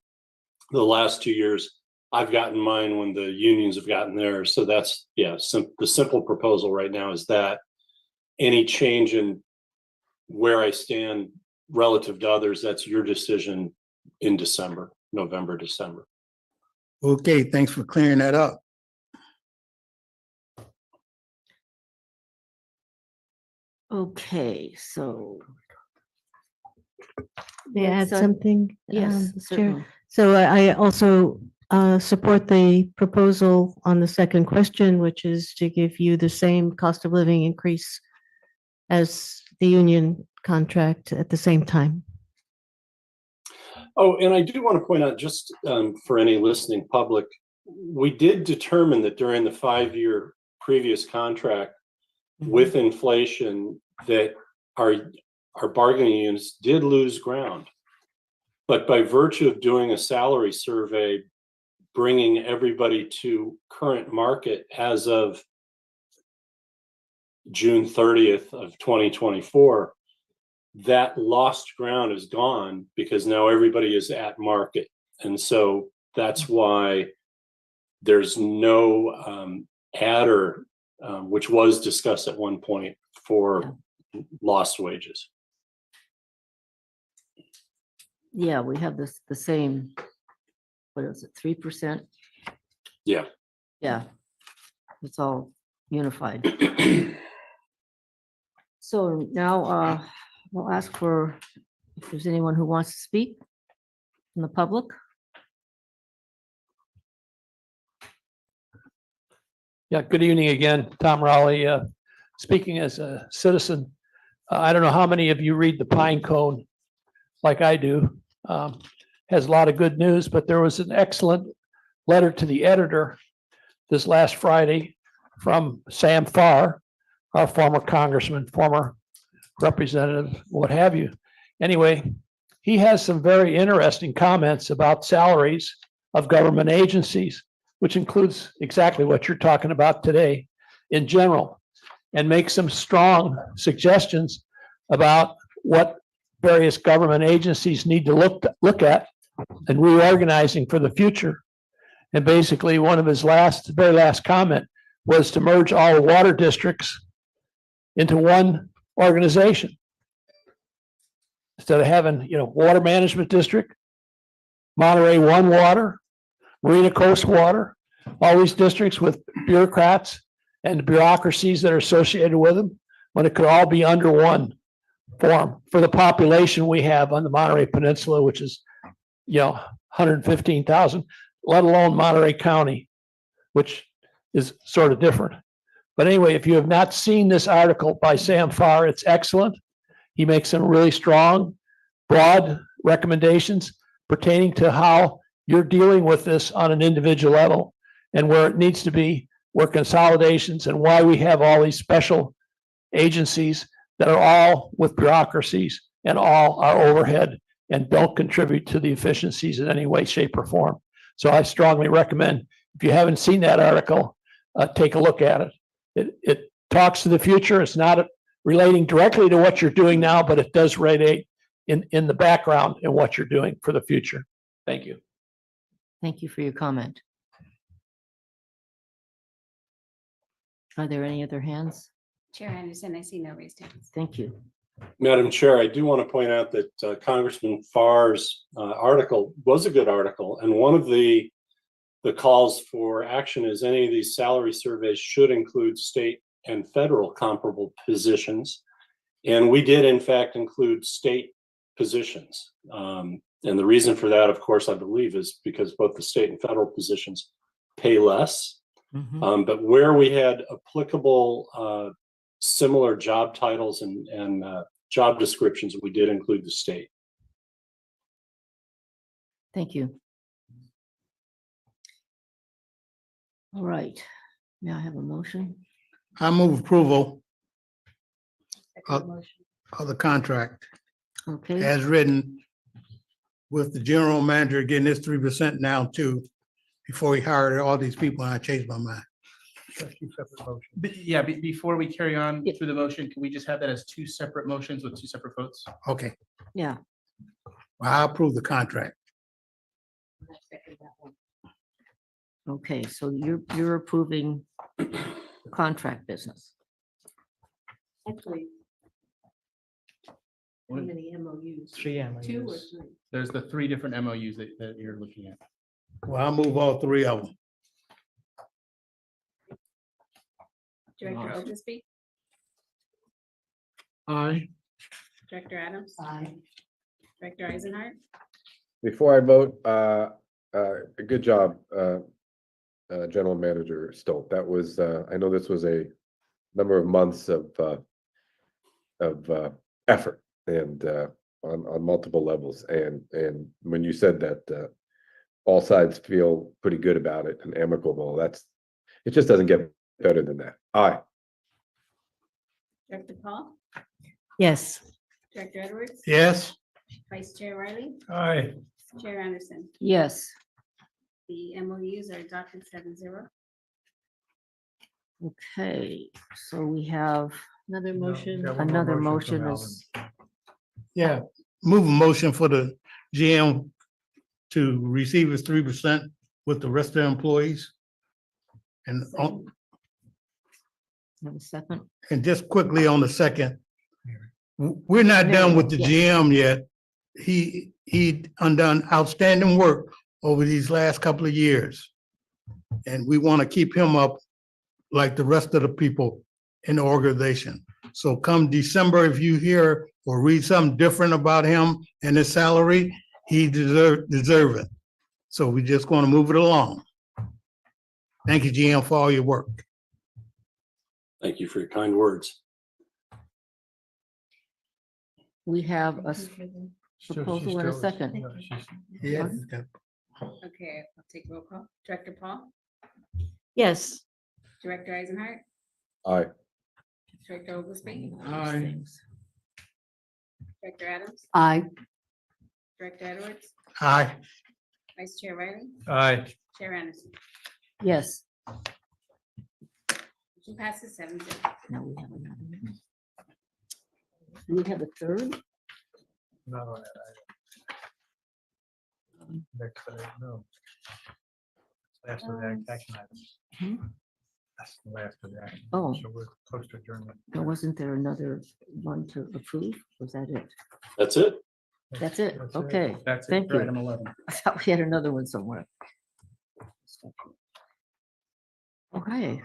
the last 2 years, I've gotten mine when the unions have gotten theirs. So that's, the simple proposal right now is that any change in where I stand relative to others, that's your decision in December, November, December. Okay, thanks for clearing that up. Okay, so. May I add Yes, something? Yes, Chair? certainly. So I also support the proposal on the second question, which is to give you the same cost of living increase as the union contract at the same time. Oh, and I do want to point out, just for any listening public, we did determine that during the 5-year previous contract with inflation that our bargaining units did lose ground. But by virtue of doing a salary survey, bringing everybody to current market as of June 30th of 2024, that lost ground is gone because now everybody is at market. And so that's why there's no adder, which was discussed at one point for lost wages. Yeah, we have this, the same, what is it, 3%? Yeah. Yeah. It's all unified. So now we'll ask for if there's anyone who wants to speak from the public. Yeah, good evening again, Tom Raleigh, speaking as a citizen. I don't know how many of you read the Pine Cone like I do. Has a lot of good news, but there was an excellent letter to the editor this last Friday from Sam Farr, our former congressman, former representative, what have you. Anyway, he has some very interesting comments about salaries of government agencies, which includes exactly what you're talking about today in general, and makes some strong suggestions about what various government agencies need to look at and reorganizing for the future. And basically, one of his very last comment was to merge all the water districts into one organization. Instead of having, water management district, Monterey One Water, Marina Coast Water, all these districts with bureaucrats and bureaucracies that are associated with them, when it could all be under one form for the population we have on the Monterey Peninsula, which is, 115,000, let alone Monterey County, which is sort of different. But anyway, if you have not seen this article by Sam Farr, it's excellent. He makes some really strong, broad recommendations pertaining to how you're dealing with this on an individual level and where it needs to be, where consolidations and why we have all these special agencies that are all with bureaucracies and all are overhead and don't contribute to the efficiencies in any way, shape, or form. So I strongly recommend, if you haven't seen that article, take a look at it. It talks to the future. It's not relating directly to what you're doing now, but it does relate in the background and what you're doing for the future. Thank you. Thank you for your comment. Are there any other hands? Chair Anderson, I see no raised hands. Thank you. Madam Chair, I do want to point out that Congressman Farr's article was a good article, and one of the calls for action is any of these salary surveys should include state and federal comparable positions. And we did, in fact, include state positions. And the reason for that, of course, I believe, is because both the state and federal positions pay less. But where we had applicable similar job titles and job descriptions, we did include the state. Thank you. All right. May I have a motion? I move approval of the contract Okay. as written, with the general manager getting this 3% now too, before he hired all these people, and I changed my mind. Yeah, before we carry on through the motion, can we just have that as two separate motions with two separate votes? Okay, Yeah. well, I approve the contract. Okay, so you're approving the contract business. Actually, how many MOUs? 3 Two or MOUs. three? There's the three different MOUs that you're looking at. Well, I move all three of them. Director Oglesby, Aye. Director Adams. Aye. Director Eisenhart, Before I vote, good job, General Manager Stolt. That was, I know this was a number of months of effort and on multiple levels. And when you said that all sides feel pretty good about it and amicable, it just doesn't get better than that. Aye. Director Paul, Yes. Director Edwards. Yes. Vice Chair Riley, Aye. Chair Anderson. Yes. The MOUs are adopted 7-0. Okay, so we have another motion. got one more Another motion motion from is Yeah, move a motion for the GM to receive his 3% with the rest of the employees. And Have a second? and just quickly on the second, we're not done with the GM yet. He undone outstanding work over these last couple of years. And we want to keep him up like the rest of the people in the organization. So come December, if you hear or read something different about him and his salary, he deserve it. So we just want to move it along. Thank you, GM, for all your work. Thank you for your kind words. We have a proposal and a second. Yeah. Okay, I'll take roll call. Director Paul, Yes. Director Eisenhart, Aye. Director Oglesby, Aye. Director Adams, Aye. Director Edwards, Aye. Vice Chair Riley, Aye. Chair Anderson. Yes. Motion passes 7-0. Now we have another one. Do we have a third? Not on that item. Next, no. Last of the action items. Hmm? That's the last of the action. Oh. So we're close to adjournment. Wasn't there another one to approve? Was that it? That's it. That's it. That's it. Okay. That's it Thank for you. item 11. I thought we had another one somewhere. Okay.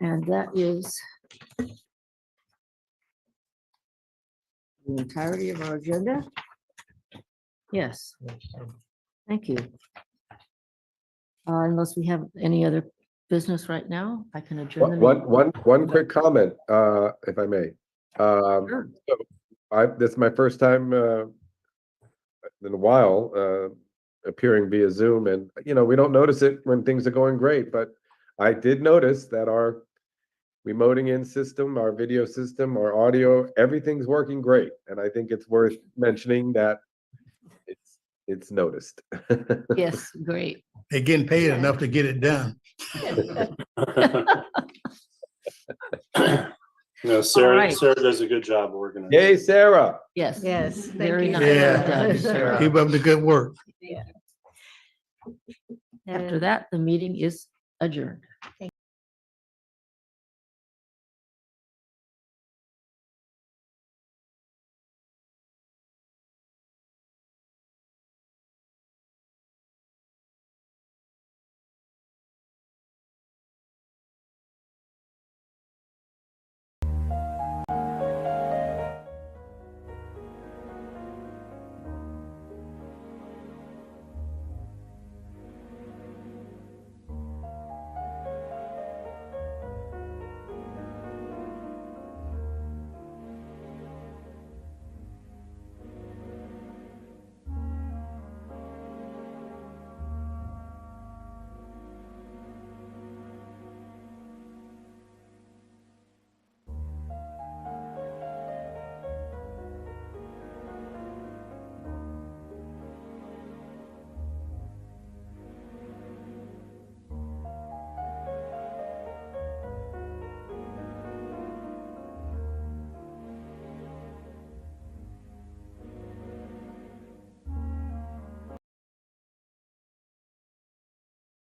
And that is the entirety of our agenda. Yes, thank you. Unless we have any other business right now, I can adjourn the meeting. One quick comment, if I may. Sure. So this is my first time in a while appearing via Zoom, and we don't notice it when things are going great, but I did notice that our remoting in system, our video system, our audio, everything's working great, and I think it's worth mentioning that it's noticed. Yes, great. They're getting paid enough to get it done. No, All Sarah, right. Sarah does a good job organizing. Yay, Sarah. Yes. Yes. Very nice. Yeah. Done, Sarah. Keep up the good work. After that, the meeting is adjourned.